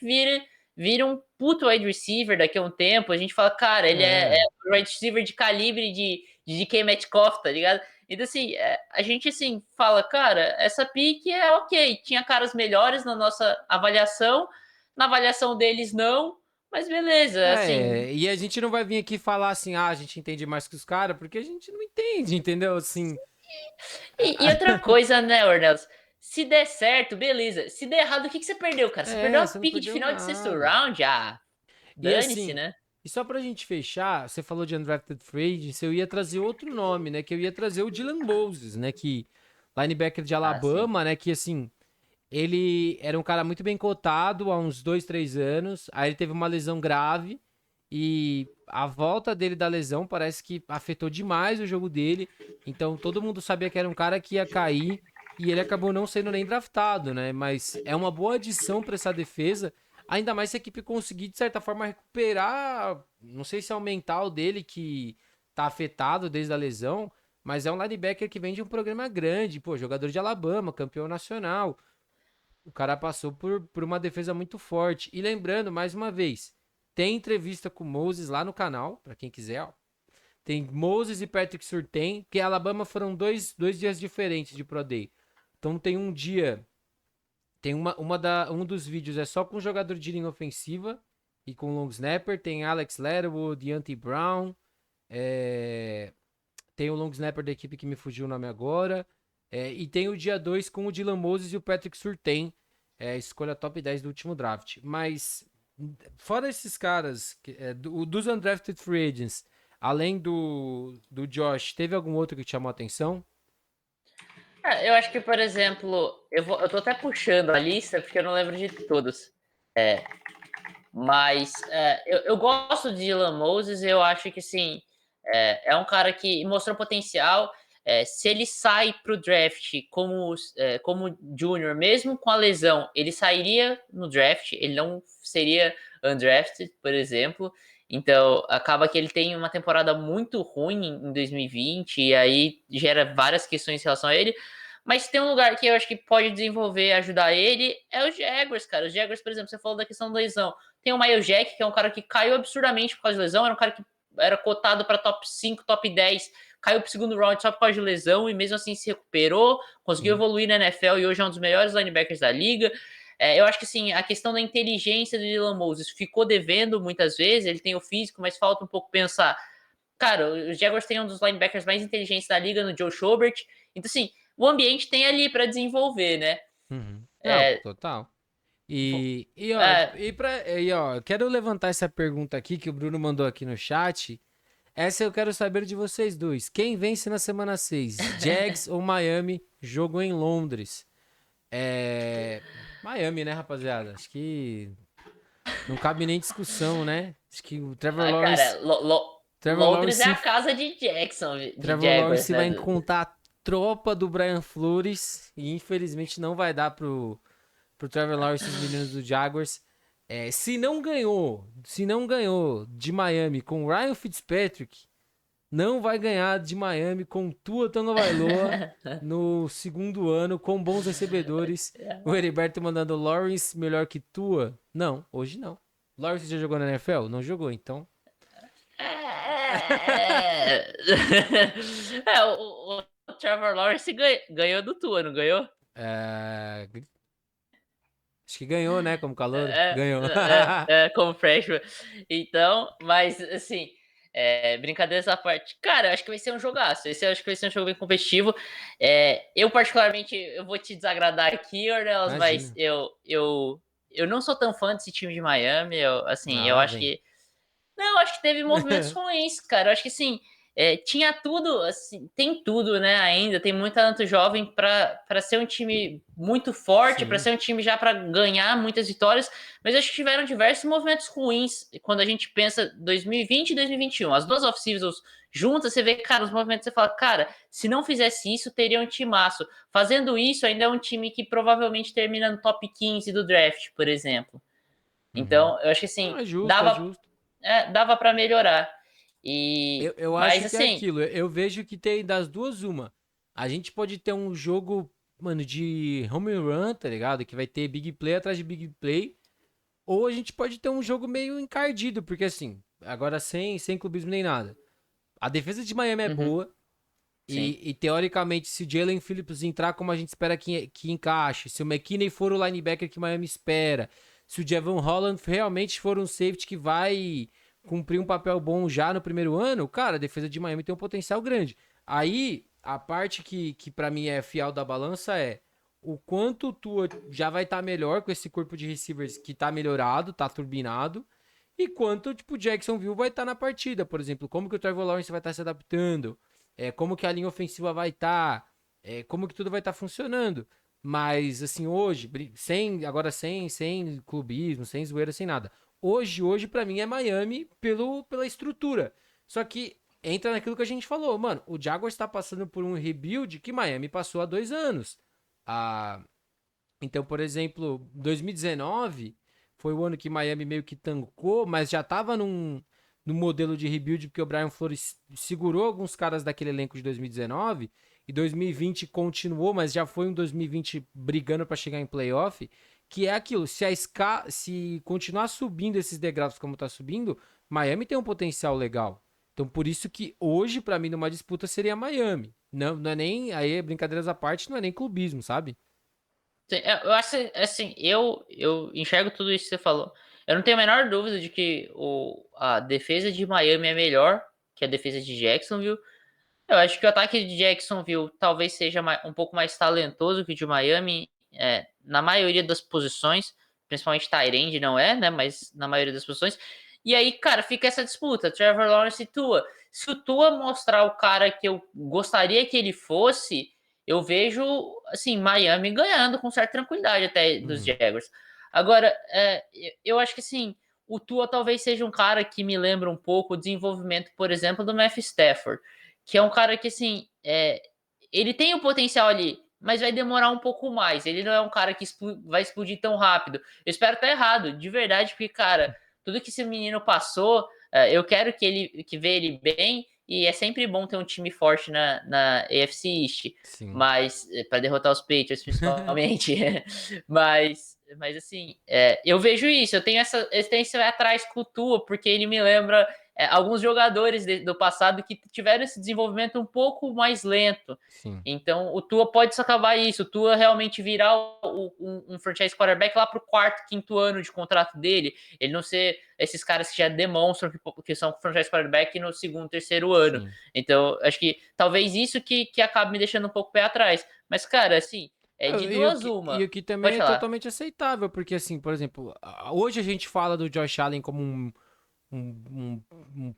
Speaker 2: vire um puto wide receiver daqui a um tempo. A gente fala, cara, ele é
Speaker 1: É.
Speaker 2: um wide receiver de calibre de DK Metcalf, tá ligado? Então, assim, a gente, assim, fala, cara, essa pique ok. Tinha caras melhores na nossa avaliação. Na avaliação deles, não. Mas beleza, assim.
Speaker 1: E a gente não vai vir aqui falar assim, a gente entende mais que os caras, porque a gente não entende, entendeu? Assim.
Speaker 2: E outra coisa, né, Ornelas? Se der certo, beleza. Se der errado, o que você perdeu, cara? Você perdeu a
Speaker 1: Você não
Speaker 2: pique de
Speaker 1: perdeu
Speaker 2: final de sexto
Speaker 1: nada.
Speaker 2: round? Ah,
Speaker 1: E
Speaker 2: dane-se,
Speaker 1: assim,
Speaker 2: né?
Speaker 1: e só pra gente fechar, você falou de undrafted free agents, eu ia trazer outro nome, né? Que eu ia trazer o Dylan Moses, né? Que linebacker de
Speaker 2: Ah, sim.
Speaker 1: Alabama, né? Que assim, ele era um cara muito bem cotado há uns 2, 3 anos. Aí ele teve uma lesão grave e a volta dele da lesão parece que afetou demais o jogo dele. Então todo mundo sabia que era um cara que ia cair e ele acabou não sendo nem draftado, né? Mas é uma boa adição para essa defesa, ainda mais se a equipe conseguir de certa forma recuperar, não sei se é o mental dele que tá afetado desde a lesão, mas é um linebacker que vem de um programa grande, pô, jogador de Alabama, campeão nacional. O cara passou por uma defesa muito forte. E lembrando, mais uma vez, tem entrevista com o Moses lá no canal, para quem quiser, ó. Tem Moses e Patrick Surtain, que Alabama foram dois dias diferentes de Pro Day. Então tem um dia, tem um dos vídeos é só com jogador de linha ofensiva e com long snapper. Tem Alex Leatherwood, Deontay Brown, é, tem o long snapper da equipe que me fugiu o nome agora. E tem o dia 2 com o Dylan Moses e o Patrick Surtain. Escolha top 10 do último draft. Mas, fora esses caras, dos undrafted free agents, além do Josh, teve algum outro que te chamou a atenção?
Speaker 2: Eu acho que, por exemplo, eu tô até puxando a lista porque eu não lembro de todos. Mas eu gosto de Dylan Moses, eu acho que sim, é um cara que mostrou potencial. Se ele sai para o draft como junior, mesmo com a lesão, ele sairia no draft, ele não seria undrafted, por exemplo. Então, acaba que ele tem uma temporada muito ruim em 2020, e aí gera várias questões em relação a ele. Mas tem um lugar que eu acho que pode desenvolver, ajudar ele, é os Jaguars, cara. Os Jaguars, por exemplo, você falou da questão da lesão. Tem o Miles Jack, que é um cara que caiu absurdamente por causa de lesão, era um cara que era cotado para top 5, top 10, caiu pro segundo round só por causa de lesão e mesmo assim se recuperou, conseguiu
Speaker 1: Sim.
Speaker 2: evoluir na NFL e hoje é um dos melhores linebackers da liga. Eu acho que sim, a questão da inteligência do Dylan Moses ficou devendo muitas vezes, ele tem o físico, mas falta um pouco pensar. Cara, os Jaguars têm um dos linebackers mais inteligentes da liga, no Joe Schobert. Então, assim, o ambiente tem ali para desenvolver, né?
Speaker 1: Uhum. Não,
Speaker 2: É,
Speaker 1: total.
Speaker 2: vo-
Speaker 1: Ó,
Speaker 2: é,
Speaker 1: quero levantar essa pergunta aqui que o Bruno mandou aqui no chat. Essa eu quero saber de vocês dois. Quem vence na semana 6? Jags ou Miami? Jogo em Londres. Miami, né, rapaziada? Acho que não cabe nem discussão, né? Acho que o
Speaker 2: cara,
Speaker 1: Trevor
Speaker 2: Londres é
Speaker 1: Lawrence,
Speaker 2: a casa de Jackson, de
Speaker 1: Trevor
Speaker 2: Jaguars,
Speaker 1: Lawrence
Speaker 2: né?
Speaker 1: vai encontrar a tropa do Brian Flores e infelizmente não vai dar pro Trevor Lawrence e os meninos do Jaguars. Se não ganhou de Miami com Ryan Fitzpatrick, não vai ganhar de Miami com Tua Tagovailoa no segundo ano com bons recebedores. O Heriberto mandando Lawrence melhor que Tua? Não, hoje não. Lawrence já jogou na NFL? Não jogou, então.
Speaker 2: É, o Trevor Lawrence ganhou do Tua, não ganhou?
Speaker 1: É, acho que ganhou, né? Como calor.
Speaker 2: É,
Speaker 1: Ganhou.
Speaker 2: como freshman. Então, mas assim, brincadeiras à parte. Cara, eu acho que vai ser um jogaço. Esse eu acho que vai ser um jogo bem competitivo. Eu, particularmente, eu vou te desagradar aqui, Ornelas, mas
Speaker 1: Imagina.
Speaker 2: eu não sou tão fã desse time de Miami. Assim,
Speaker 1: Ah,
Speaker 2: eu
Speaker 1: lá
Speaker 2: acho
Speaker 1: vem.
Speaker 2: que não, acho que teve movimentos ruins, cara. Eu acho que assim, tinha tudo, assim, tem tudo, né? Ainda tem muito talento jovem para ser um time muito forte, para
Speaker 1: Sim.
Speaker 2: ser um time já para ganhar muitas vitórias. Mas acho que tiveram diversos movimentos ruins quando a gente pensa 2020 e 2021. As duas off-seasons juntas, você vê, cara, os movimentos, você fala, cara, se não fizesse isso, teria um timaço. Fazendo isso, ainda é um time que provavelmente termina no top 15 do draft, por exemplo.
Speaker 1: Uhum.
Speaker 2: Então, eu acho que
Speaker 1: Não,
Speaker 2: assim,
Speaker 1: é justo, é
Speaker 2: dava
Speaker 1: justo.
Speaker 2: dava para melhorar.
Speaker 1: Eu
Speaker 2: Mas
Speaker 1: acho que é
Speaker 2: assim,
Speaker 1: aquilo. Eu vejo que tem das duas uma. A gente pode ter um jogo, mano, de home run, tá ligado? Que vai ter big play atrás de big play. Ou a gente pode ter um jogo meio encardido, porque assim, agora sem clubismo nem nada. A defesa de Miami é
Speaker 2: uhum,
Speaker 1: boa.
Speaker 2: sim.
Speaker 1: E teoricamente, se o Jalen Phillips entrar como a gente espera que encaixe, se o McKinney for o linebacker que Miami espera, se o Javon Holland realmente for um safety que vai cumprir um papel bom já no primeiro ano, cara, a defesa de Miami tem um potencial grande. Aí, a parte que para mim é fiel da balança é o quanto o Tua já vai estar melhor com esse corpo de receivers que tá melhorado, tá turbinado, e quanto, tipo, o Jacksonville vai estar na partida, por exemplo, como que o Trevor Lawrence vai estar se adaptando, como que a linha ofensiva vai estar, como que tudo vai estar funcionando. Mas, assim, hoje, sem clubismo, sem zoeira, sem nada. Hoje para mim é Miami pela estrutura. Só que entra naquilo que a gente falou, mano, o Jaguars está passando por um rebuild que Miami passou há 2 anos. Ah, então, por exemplo, 2019 foi o ano que Miami meio que tancou, mas já tava num modelo de rebuild, porque o Brian Flores segurou alguns caras daquele elenco de 2019, e 2020 continuou, mas já foi um 2020 brigando para chegar em playoff, que é aquilo, se continuar subindo esses degraus como tá subindo, Miami tem um potencial legal. Então, por isso que hoje, para mim, numa disputa seria Miami. Não, não é nem, aí brincadeiras à parte, não é nem clubismo, sabe?
Speaker 2: Eu acho assim, eu enxergo tudo isso que você falou. Eu não tenho a menor dúvida de que a defesa de Miami é melhor que a defesa de Jacksonville. Eu acho que o ataque de Jacksonville talvez seja um pouco mais talentoso que o de Miami, na maioria das posições, principalmente tight end, não é, né? Mas na maioria das posições. E aí, cara, fica essa disputa, Trevor Lawrence e Tua. Se o Tua mostrar o cara que eu gostaria que ele fosse, eu vejo, assim, Miami ganhando com certa tranquilidade até dos
Speaker 1: Uhum.
Speaker 2: Jaguars. Agora, eu acho que, assim, o Tua talvez seja um cara que me lembra um pouco o desenvolvimento, por exemplo, do Matthew Stafford, que é um cara que, assim, ele tem o potencial ali, mas vai demorar um pouco mais. Ele não é um cara que vai explodir tão rápido. Eu espero estar errado, de verdade, porque, cara, tudo que esse menino passou, eu quero que vê ele bem, e é sempre bom ter um time forte na AFC East,
Speaker 1: Sim.
Speaker 2: mas para derrotar os Patriots principalmente. mas assim, eu vejo isso, eu tenho esse vai atrás com o Tua, porque ele me lembra alguns jogadores do passado que tiveram esse desenvolvimento um pouco mais lento.
Speaker 1: Sim.
Speaker 2: Então, o Tua pode se acabar isso. O Tua realmente virar um franchise quarterback lá pro quarto, quinto ano de contrato dele. Ele não ser esses caras que já demonstram que são franchise quarterback no segundo, terceiro ano.
Speaker 1: Sim.
Speaker 2: Então, acho que talvez isso que acaba me deixando um pouco pé atrás. Mas, cara, assim, de duas
Speaker 1: E
Speaker 2: uma.
Speaker 1: o que também
Speaker 2: Pode
Speaker 1: é
Speaker 2: falar.
Speaker 1: totalmente aceitável, porque assim, por exemplo, hoje a gente fala do Josh Allen como um, um, um,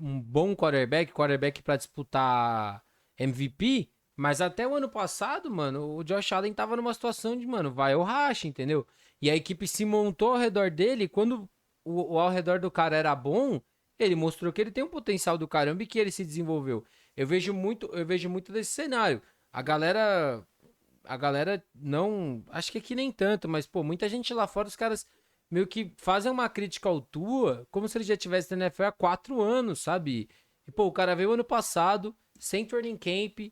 Speaker 1: um bom quarterback para disputar MVP, mas até o ano passado, mano, o Josh Allen tava numa situação de, mano, vai ou racha, entendeu? E a equipe se montou ao redor dele, e quando o ao redor do cara era bom, ele mostrou que ele tem um potencial do caramba e que ele se desenvolveu. Eu vejo muito desse cenário. A galera a galera não. Acho que aqui nem tanto, mas, pô, muita gente lá fora, os caras meio que fazem uma crítica ao Tua como se ele já tivesse na NFL há 4 anos, sabe? E, pô, o cara veio ano passado, sem training camp,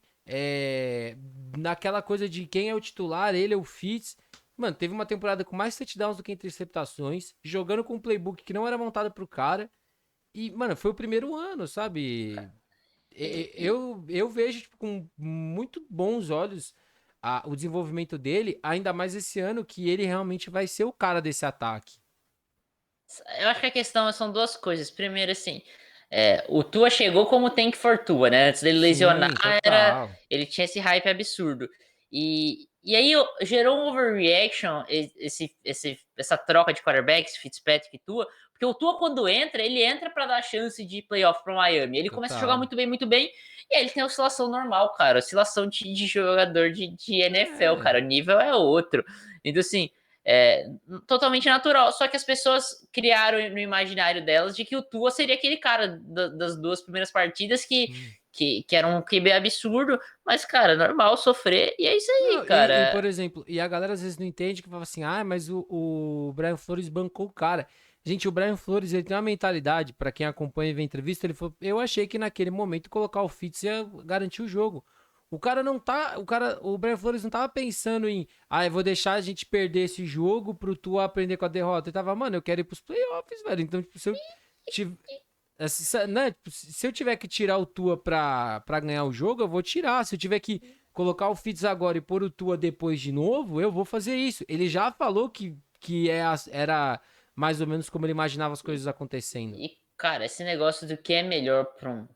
Speaker 1: naquela coisa de quem é o titular, ele é o Fitz. Mano, teve uma temporada com mais touchdowns do que interceptações, jogando com um playbook que não era montado pro cara. E, mano, foi o primeiro ano, sabe? Eu vejo tipo, com muito bons olhos o desenvolvimento dele, ainda mais esse ano que ele realmente vai ser o cara desse ataque.
Speaker 2: Eu acho que a questão são duas coisas. Primeiro, assim, o Tua chegou como tank for Tua, né? Antes dele lesionar,
Speaker 1: Sim, total.
Speaker 2: ele tinha esse hype absurdo. E aí gerou um overreaction, essa troca de quarterbacks, Fitzpatrick e Tua, porque o Tua, quando entra, ele entra para dar chance de playoff pro Miami. Ele começa a jogar
Speaker 1: Total.
Speaker 2: muito bem, e aí ele tem oscilação normal, cara. Oscilação de jogador de NFL,
Speaker 1: É.
Speaker 2: cara. O nível é outro. Então, assim. É, totalmente natural. Só que as pessoas criaram no imaginário delas de que o Tua seria aquele cara das duas primeiras partidas
Speaker 1: Sim.
Speaker 2: que era um QB absurdo, mas, cara, normal sofrer, e é isso aí,
Speaker 1: Não, por
Speaker 2: cara.
Speaker 1: exemplo, e a galera às vezes não entende que fala assim, mas o Brian Flores bancou o cara. Gente, o Brian Flores, ele tem uma mentalidade, pra quem acompanha e vê a entrevista, ele falou, eu achei que naquele momento colocar o Fitz ia garantir o jogo. O cara não tá, o Brian Flores não tava pensando em, eu vou deixar a gente perder esse jogo pro Tua aprender com a derrota. Ele tava, mano, eu quero ir pros playoffs, velho. Então, tipo, né, tipo, se eu tiver que tirar o Tua pra ganhar o jogo, eu vou tirar. Se eu tiver que colocar o Fitz agora e pôr o Tua depois de novo, eu vou fazer isso. Ele já falou que que era mais ou menos como ele imaginava as coisas acontecendo?
Speaker 2: E, cara, esse negócio do que é melhor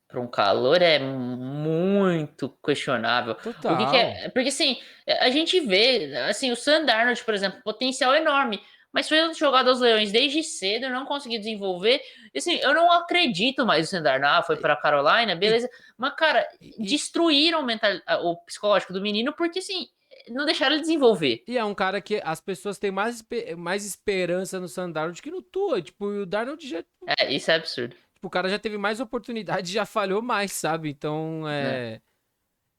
Speaker 2: pra um calor é muito questionável. O que
Speaker 1: Total.
Speaker 2: é. Porque, assim, a gente vê, assim, o Sam Darnold, por exemplo, potencial enorme. Mas foi jogado aos Leões desde cedo, não conseguiu desenvolver. E, assim, eu não acredito mais no Sam Darnold. Ah, foi pra Carolina,
Speaker 1: E,
Speaker 2: beleza. Mas, cara,
Speaker 1: e,
Speaker 2: destruíram o psicológico do menino porque, assim, não deixaram ele desenvolver.
Speaker 1: e é um cara que as pessoas têm mais esperança no Sam Darnold que no Tua. Tipo, e o Darnold já.
Speaker 2: É, isso é absurdo,
Speaker 1: Tipo, o cara já teve mais oportunidade e já falhou mais, sabe? Então,
Speaker 2: né?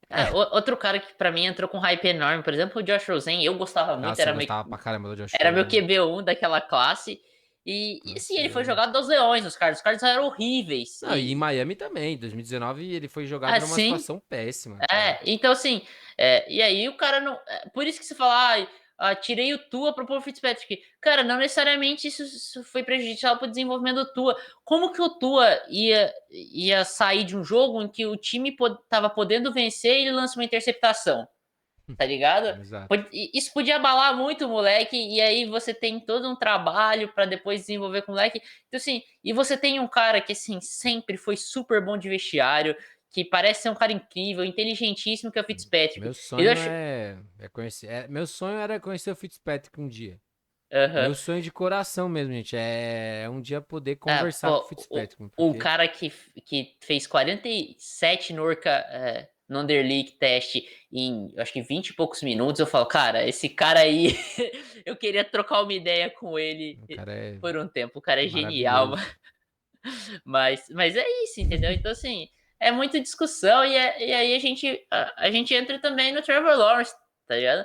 Speaker 1: É.
Speaker 2: Outro cara que pra mim entrou com hype enorme, por exemplo, o Josh Rosen, eu gostava muito,
Speaker 1: Nossa, eu gostava pra caramba do Josh
Speaker 2: era meu
Speaker 1: Rosen.
Speaker 2: QB1 daquela classe. E assim,
Speaker 1: Nossa,
Speaker 2: ele foi jogado dos Leões, os Cards eram horríveis.
Speaker 1: Não, e em Miami também. Em 2019 ele foi jogado numa
Speaker 2: Assim,
Speaker 1: situação péssima, cara.
Speaker 2: então assim, e aí o cara não. Por isso que você fala, tirei o Tua pro Paul Fitzpatrick. Cara, não necessariamente isso foi prejudicial pro desenvolvimento do Tua. Como que o Tua ia sair de um jogo em que o time tava podendo vencer e ele lança uma interceptação? Tá ligado?
Speaker 1: Exato.
Speaker 2: Isso podia abalar muito o moleque, e aí você tem todo um trabalho pra depois desenvolver com o moleque. Então, assim, e você tem um cara que, assim, sempre foi super bom de vestiário, que parece ser um cara incrível, inteligentíssimo, que é o Fitzpatrick.
Speaker 1: Meu
Speaker 2: Eu
Speaker 1: sonho
Speaker 2: acho.
Speaker 1: é conhecer. Meu sonho era conhecer o Fitzpatrick um dia.
Speaker 2: Aham.
Speaker 1: Meu sonho de coração mesmo, gente. É um dia poder
Speaker 2: Ah,
Speaker 1: conversar com o
Speaker 2: pô,
Speaker 1: Fitzpatrick.
Speaker 2: o
Speaker 1: Porque.
Speaker 2: cara que fez 47 no Underleague Test em, acho que 20 e poucos minutos, eu falo, cara, esse cara aí, eu queria trocar uma ideia com ele
Speaker 1: O cara é
Speaker 2: por um tempo. O cara é genial,
Speaker 1: maravilhoso.
Speaker 2: mas é isso, entendeu? Então, assim, é muita discussão e aí a gente entra também no Trevor Lawrence, tá ligado?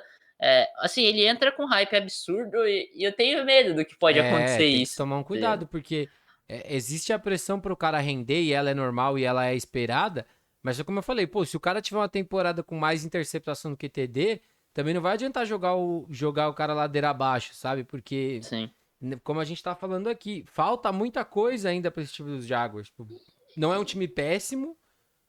Speaker 2: Assim, ele entra com hype absurdo e eu tenho medo do que pode acontecer
Speaker 1: Tem que
Speaker 2: isso,
Speaker 1: tomar um
Speaker 2: tá ligado?
Speaker 1: cuidado, porque existe a pressão pro cara render e ela é normal e ela é esperada. Mas é como eu falei, pô, se o cara tiver uma temporada com mais interceptação do que TD, também não vai adiantar jogar o cara ladeira abaixo, sabe? Porque,
Speaker 2: Sim.
Speaker 1: como a gente tá falando aqui, falta muita coisa ainda pra esse time dos Jaguars. Tipo, não é um time péssimo,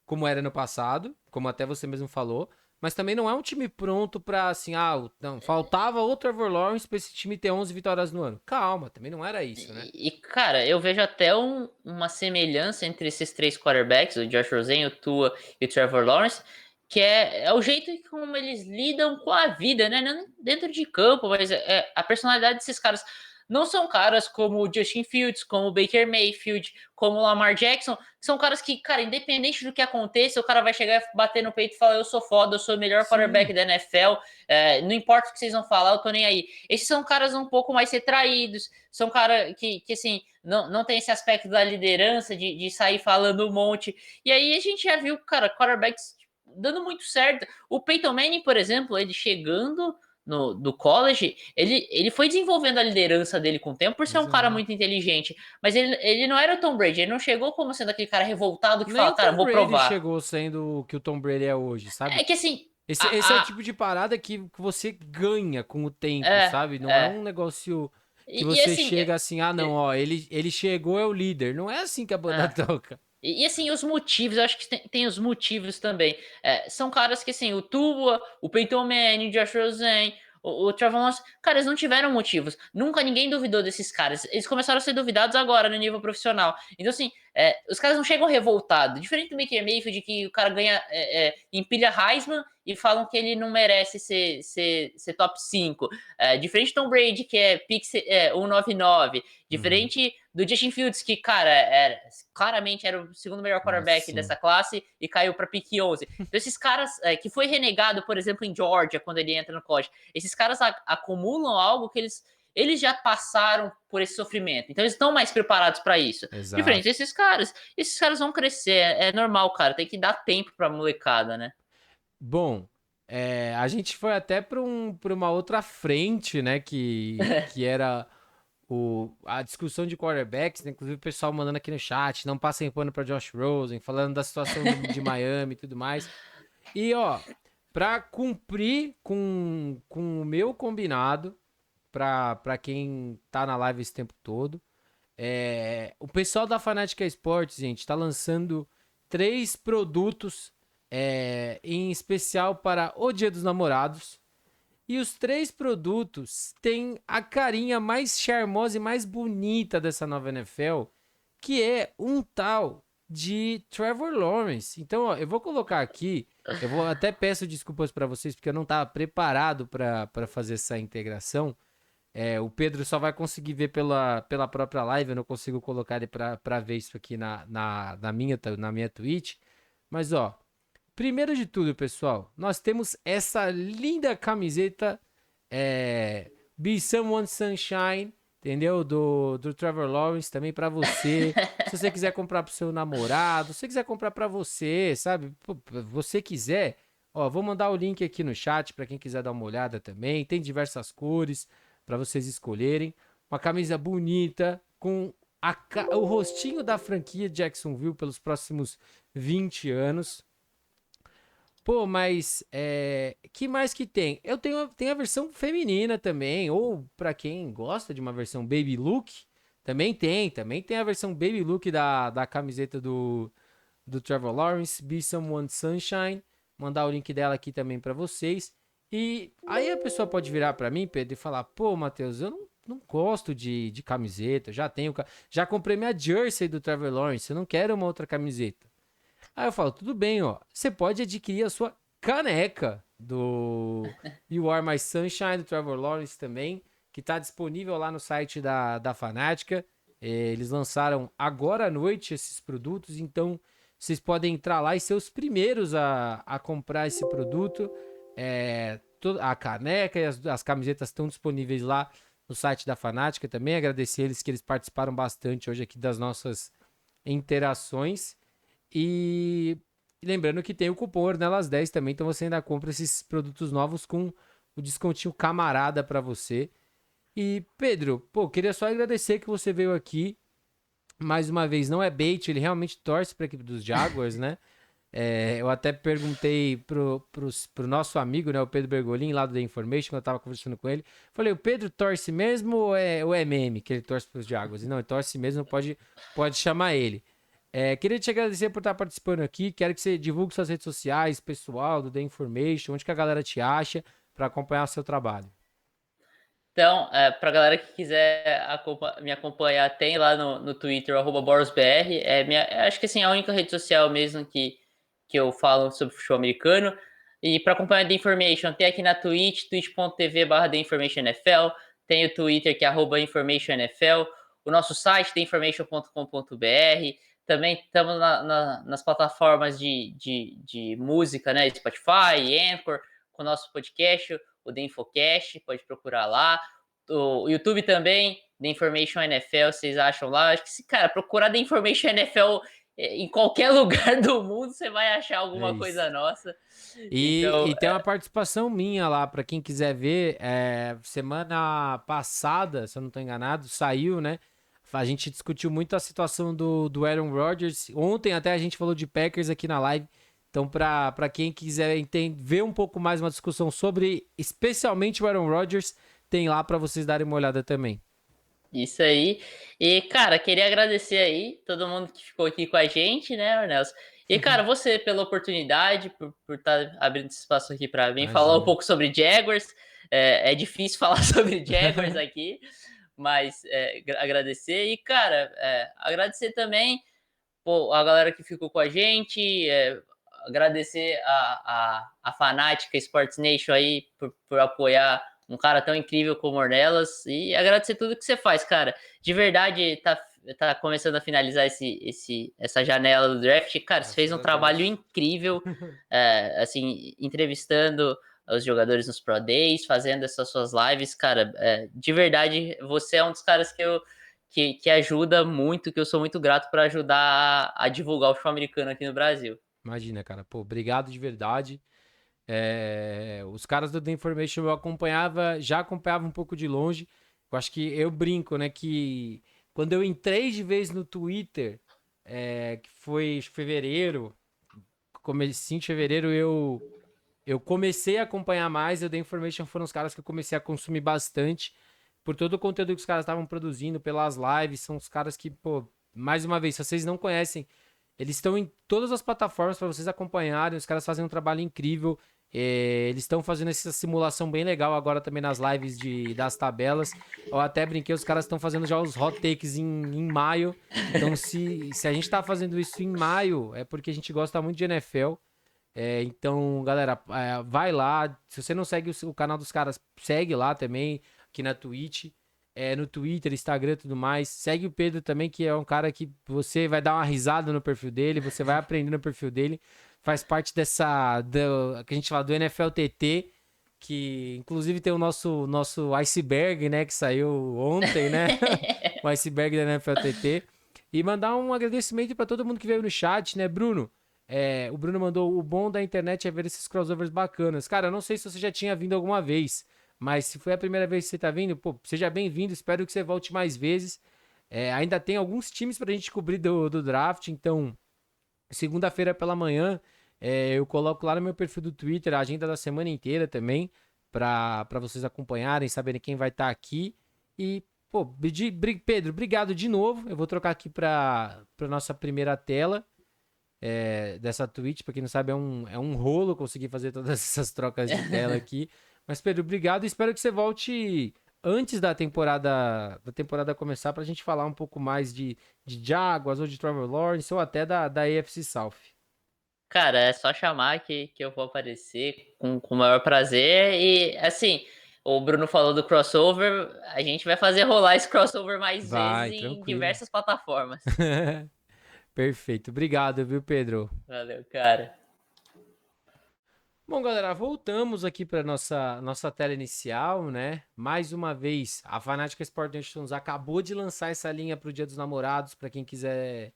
Speaker 1: como era no passado, como até você mesmo falou, mas também não é um time pronto pra, assim, não, faltava o Trevor Lawrence pra esse time ter 11 vitórias no ano. Calma, também não era isso, né?
Speaker 2: Cara, eu vejo até uma semelhança entre esses três quarterbacks, o Josh Rosen, o Tua e o Trevor Lawrence, que é o jeito como eles lidam com a vida, né? Não dentro de campo, mas a personalidade desses caras. Não são caras como o Justin Fields, como o Baker Mayfield, como o Lamar Jackson, são caras que, cara, independente do que aconteça, o cara vai chegar e bater no peito e falar: eu sou foda, eu sou o melhor quarterback
Speaker 1: Sim,
Speaker 2: da NFL, não importa o que vocês vão falar, eu tô nem aí. Esses são caras um pouco mais retraídos, são caras que assim, não tem esse aspecto da liderança, de sair falando um monte. E aí a gente já viu, cara, quarterbacks dando muito certo. O Peyton Manning, por exemplo, ele chegando do college, ele foi desenvolvendo a liderança dele com o tempo por ser um cara
Speaker 1: exato.
Speaker 2: muito inteligente. Mas ele não era o Tom Brady, ele não chegou como sendo aquele cara revoltado que
Speaker 1: Nem
Speaker 2: fala,
Speaker 1: o
Speaker 2: cara,
Speaker 1: Tom
Speaker 2: vou
Speaker 1: Brady
Speaker 2: provar.
Speaker 1: chegou sendo o que o Tom Brady é hoje, sabe?
Speaker 2: É que assim,
Speaker 1: Esse é o
Speaker 2: a, a,
Speaker 1: tipo de parada que você ganha com o tempo,
Speaker 2: é,
Speaker 1: sabe? Não é
Speaker 2: é.
Speaker 1: um negócio que
Speaker 2: E
Speaker 1: você
Speaker 2: assim,
Speaker 1: chega assim, não, ó, ele chegou, é o líder. Não é assim que a banda
Speaker 2: é,
Speaker 1: toca.
Speaker 2: E assim, os motivos, eu acho que tem os motivos também. São caras que, assim, o Tua, o Peyton Manning, o Josh Rosen, o Trevor Lawrence, cara, eles não tiveram motivos. Nunca ninguém duvidou desses caras. Eles começaram a ser duvidados agora no nível profissional. Então, assim, os caras não chegam revoltados. Diferente do Baker Mayfield, que o cara ganha, empilha Heisman e falam que ele não merece ser top 5. Diferente do Tom Brady, que é pick 199.
Speaker 1: Uhum.
Speaker 2: Diferente do Justin Fields, que, cara, claramente era o segundo melhor
Speaker 1: Nossa,
Speaker 2: quarterback
Speaker 1: sim.
Speaker 2: dessa classe e caiu para pick 11. Então, esses caras, que foi renegado, por exemplo, em Georgia, quando ele entra no college, esses caras acumulam algo que eles já passaram por esse sofrimento. Então, eles estão mais preparados para isso. Diferente
Speaker 1: Exato.
Speaker 2: desses caras. Esses caras vão crescer. É normal, cara. Tem que dar tempo pra molecada, né?
Speaker 1: Bom, a gente foi até pra uma outra frente, né? Que era a discussão de quarterbacks, né? Inclusive o pessoal mandando aqui no chat, não passem pano pra Josh Rosen, falando da situação de Miami e tudo mais. E, ó, pra cumprir com o meu combinado, pra quem tá na live esse tempo todo, o pessoal da Fanatic Esportes, gente, tá lançando 3 produtos em especial para o Dia dos Namorados. E os 3 produtos têm a carinha mais charmosa e mais bonita dessa nova NFL, que é um tal de Trevor Lawrence. Então, ó, eu vou colocar aqui, eu vou até peço desculpas para vocês, porque eu não estava preparado para fazer essa integração. O Pedro só vai conseguir ver pela própria live, eu não consigo colocar ele para ver isso aqui na minha Twitch. Mas, ó, primeiro de tudo, pessoal, nós temos essa linda camiseta Be Someone Sunshine, entendeu? Do Trevor Lawrence também pra você. Se você quiser comprar pro seu namorado, se você quiser comprar pra você, sabe? Pô, você quiser, ó, vou mandar o link aqui no chat pra quem quiser dar uma olhada também. Tem diversas cores pra vocês escolherem. Uma camisa bonita com o rostinho da franquia Jacksonville pelos próximos 20 anos. Pô, mas que mais que tem? Tenho a versão feminina também, ou pra quem gosta de uma versão baby look, também tem a versão baby look da camiseta do Trevor Lawrence, Be Someone Sunshine, mandar o link dela aqui também pra vocês. E aí a pessoa pode virar pra mim, Pedro, e falar, pô, Matheus, eu não gosto de camiseta, já comprei minha jersey do Trevor Lawrence, eu não quero uma outra camiseta. Aí eu falo, tudo bem, ó. Você pode adquirir a sua caneca do You Are My Sunshine, do Trevor Lawrence também, que tá disponível lá no site da Fanática. Eles lançaram agora à noite esses produtos, então vocês podem entrar lá e ser os primeiros a comprar esse produto. A caneca e as camisetas estão disponíveis lá no site da Fanática também. Agradecer eles que eles participaram bastante hoje aqui das nossas interações. E lembrando que tem o cupom Ornelas10 também, então você ainda compra esses produtos novos com o descontinho camarada pra você. E Pedro, pô, queria só agradecer que você veio aqui. Mais uma vez, não é bait, ele realmente torce pra equipe dos Jaguars, né? Eu até perguntei pro nosso amigo, né, o Pedro Bergolin, lá do The Information, quando eu tava conversando com ele. Falei, o Pedro torce mesmo ou é meme que ele torce pros Jaguars? E não, ele torce mesmo, pode chamar ele. Queria te agradecer por estar participando aqui. Quero que você divulgue suas redes sociais, pessoal, do The Information, onde que a galera te acha para acompanhar o seu trabalho.
Speaker 2: Então, pra galera que quiser me acompanhar, tem lá no Twitter, @BorosBR. Acho que assim, é a única rede social mesmo que eu falo sobre futebol americano. E para acompanhar The Information, tem aqui na Twitch, twitch.tv/TheInformationNFL. Tem o Twitter, que é @InformationNFL. O nosso site, theinformation.com.br. Também estamos nas plataformas de música, né? Spotify, Anchor, com o nosso podcast, o The Infocast, pode procurar lá. O YouTube também, The Information NFL, vocês acham lá? Acho que se, cara, procurar The Information NFL em qualquer lugar do mundo, você vai achar alguma coisa nossa.
Speaker 1: E tem uma participação minha lá, para quem quiser ver. Semana passada, se eu não estou enganado, saiu, né? A gente discutiu muito a situação do Aaron Rodgers. Ontem até a gente falou de Packers aqui na live. Então, para quem quiser ver um pouco mais uma discussão sobre, especialmente o Aaron Rodgers, tem lá para vocês darem uma olhada também.
Speaker 2: Isso aí. E, cara, queria agradecer aí todo mundo que ficou aqui com a gente, né, Arnelson? E, cara, você pela oportunidade, por estar abrindo esse espaço aqui para mim, falar um pouco sobre Jaguars. É difícil falar sobre Jaguars aqui, mas agradecer. E, cara, agradecer também a galera que ficou com a gente, agradecer a Fanática Sports Nation aí por apoiar um cara tão incrível como Ornelas e agradecer tudo que você faz, cara. De verdade, tá começando a finalizar essa janela do draft. Cara, você fez um trabalho incrível, assim, entrevistando os jogadores nos Pro Days, fazendo essas suas lives, cara. De verdade, você é um dos caras que ajuda muito, que eu sou muito grato por ajudar a divulgar o futebol americano aqui no Brasil.
Speaker 1: Imagina, cara. Pô, obrigado de verdade. Os caras do The Information já acompanhava um pouco de longe. Eu acho que eu brinco, né, que quando eu entrei de vez no Twitter, que foi em fevereiro, comecinho de fevereiro, eu comecei a acompanhar mais. O The Information foram os caras que eu comecei a consumir bastante, por todo o conteúdo que os caras estavam produzindo, pelas lives. São os caras que, pô, mais uma vez, se vocês não conhecem, eles estão em todas as plataformas para vocês acompanharem. Os caras fazem um trabalho incrível. Eles estão fazendo essa simulação bem legal agora também nas lives das tabelas. Eu até brinquei, os caras estão fazendo já os hot takes em maio. Então, se a gente tá fazendo isso em maio, é porque a gente gosta muito de NFL. Então, galera, vai lá. Se você não segue o canal dos caras, segue lá também, aqui na Twitch, no Twitter, Instagram e tudo mais. Segue o Pedro também, que é um cara que você vai dar uma risada no perfil dele, você vai aprender no perfil dele. Faz parte que a gente fala do NFL TT, que inclusive tem o nosso iceberg, né, que saiu ontem, né? O iceberg da NFL TT. E mandar um agradecimento para todo mundo que veio no chat, né, Bruno? O Bruno mandou: o bom da internet é ver esses crossovers bacanas. Cara, eu não sei se você já tinha vindo alguma vez, mas se foi a primeira vez que você tá vindo, pô, seja bem-vindo. Espero que você volte mais vezes. Ainda tem alguns times pra gente cobrir do draft, então segunda-feira pela manhã eu coloco lá no meu perfil do Twitter a agenda da semana inteira também, pra vocês acompanharem, saberem quem vai estar aqui. E, pô, Pedro, obrigado de novo. Eu vou trocar aqui pra nossa primeira tela dessa Twitch. Pra quem não sabe, é um rolo conseguir fazer todas essas trocas de tela aqui. Mas, Pedro, obrigado e espero que você volte antes da temporada começar pra gente falar um pouco mais de Jaguars ou de Trevor Lawrence ou até da AFC South.
Speaker 2: Cara, é só chamar que eu vou aparecer com o maior prazer. E, assim, o Bruno falou do crossover, a gente vai fazer rolar esse crossover mais vezes
Speaker 1: Vai,
Speaker 2: em
Speaker 1: tranquilo.
Speaker 2: diversas plataformas.
Speaker 1: Perfeito. Obrigado, viu, Pedro?
Speaker 2: Valeu, cara.
Speaker 1: Bom, galera, voltamos aqui para nossa tela inicial, né? Mais uma vez, a Fanática Sport Nations acabou de lançar essa linha para o Dia dos Namorados, para quem quiser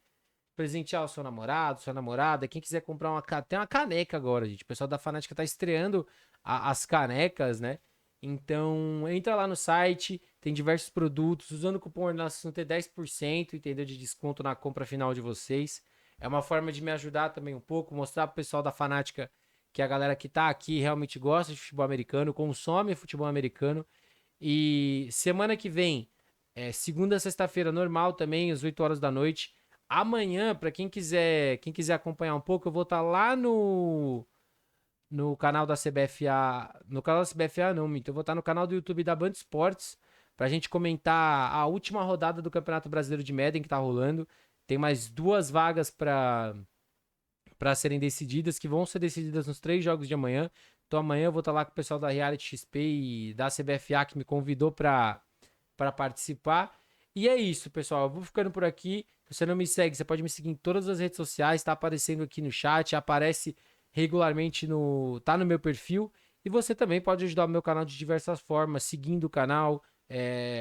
Speaker 1: presentear o seu namorado, sua namorada, quem quiser comprar tem uma caneca agora, gente. O pessoal da Fanática tá estreando as canecas, né? Então, entra lá no site, tem diversos produtos, usando o cupom Ornação tem 10%, entendeu? De desconto na compra final de vocês. É uma forma de me ajudar também um pouco, mostrar pro pessoal da Fanática que a galera que tá aqui realmente gosta de futebol americano, consome futebol americano. E semana que vem, segunda a sexta-feira, normal também, às 8 horas da noite. Amanhã, para quem quiser acompanhar um pouco, eu vou estar lá no canal da CBFA. No canal da CBFA, não, minto. Eu vou estar no canal do YouTube da Band Esportes pra gente comentar a última rodada do Campeonato Brasileiro de Madden que tá rolando. Tem mais 2 vagas para serem decididas, que vão ser decididas nos 3 jogos de amanhã. Então amanhã eu vou estar lá com o pessoal da Reality XP e da CBFA que me convidou para participar. E é isso, pessoal. Eu vou ficando por aqui. Se você não me segue, você pode me seguir em todas as redes sociais, tá aparecendo aqui no chat, aparece regularmente tá no meu perfil. E você também pode ajudar o meu canal de diversas formas, seguindo o canal,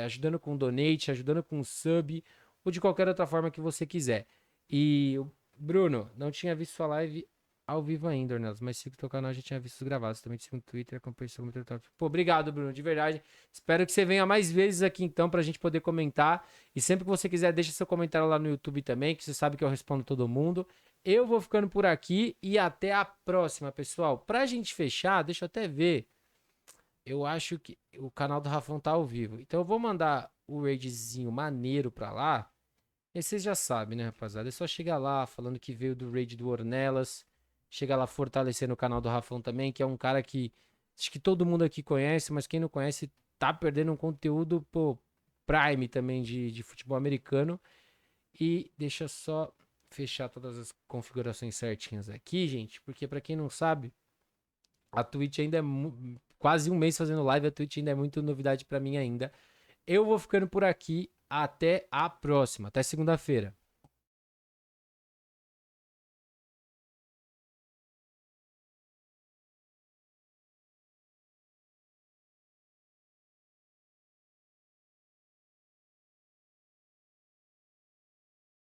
Speaker 1: ajudando com donate, ajudando com sub, ou de qualquer outra forma que você quiser. E, Bruno, não tinha visto sua live ao vivo ainda, Ornelas, mas sigo teu canal, já tinha visto os gravados. Também te sigo no Twitter, acompanho seu comentário. Pô, obrigado, Bruno, de verdade. Espero que você venha mais vezes aqui então pra gente poder comentar. E sempre que você quiser, deixa seu comentário lá no YouTube também, que você sabe que eu respondo todo mundo. Eu vou ficando por aqui e até a próxima, pessoal. Pra gente fechar, deixa eu até ver. Eu acho que o canal do Rafão tá ao vivo. Então eu vou mandar o raidzinho maneiro pra lá. E vocês já sabem, né, rapaziada? É só chegar lá falando que veio do raid do Ornelas. Chega lá fortalecendo o canal do Rafão também, que é um cara que acho que todo mundo aqui conhece, mas quem não conhece tá perdendo um conteúdo, pô, prime também de futebol americano. E deixa eu só fechar todas as configurações certinhas aqui, gente, porque pra quem não sabe, a Twitch ainda é quase um mês fazendo live, a Twitch ainda é muito novidade pra mim ainda. Eu vou ficando por aqui, até a próxima, até segunda-feira.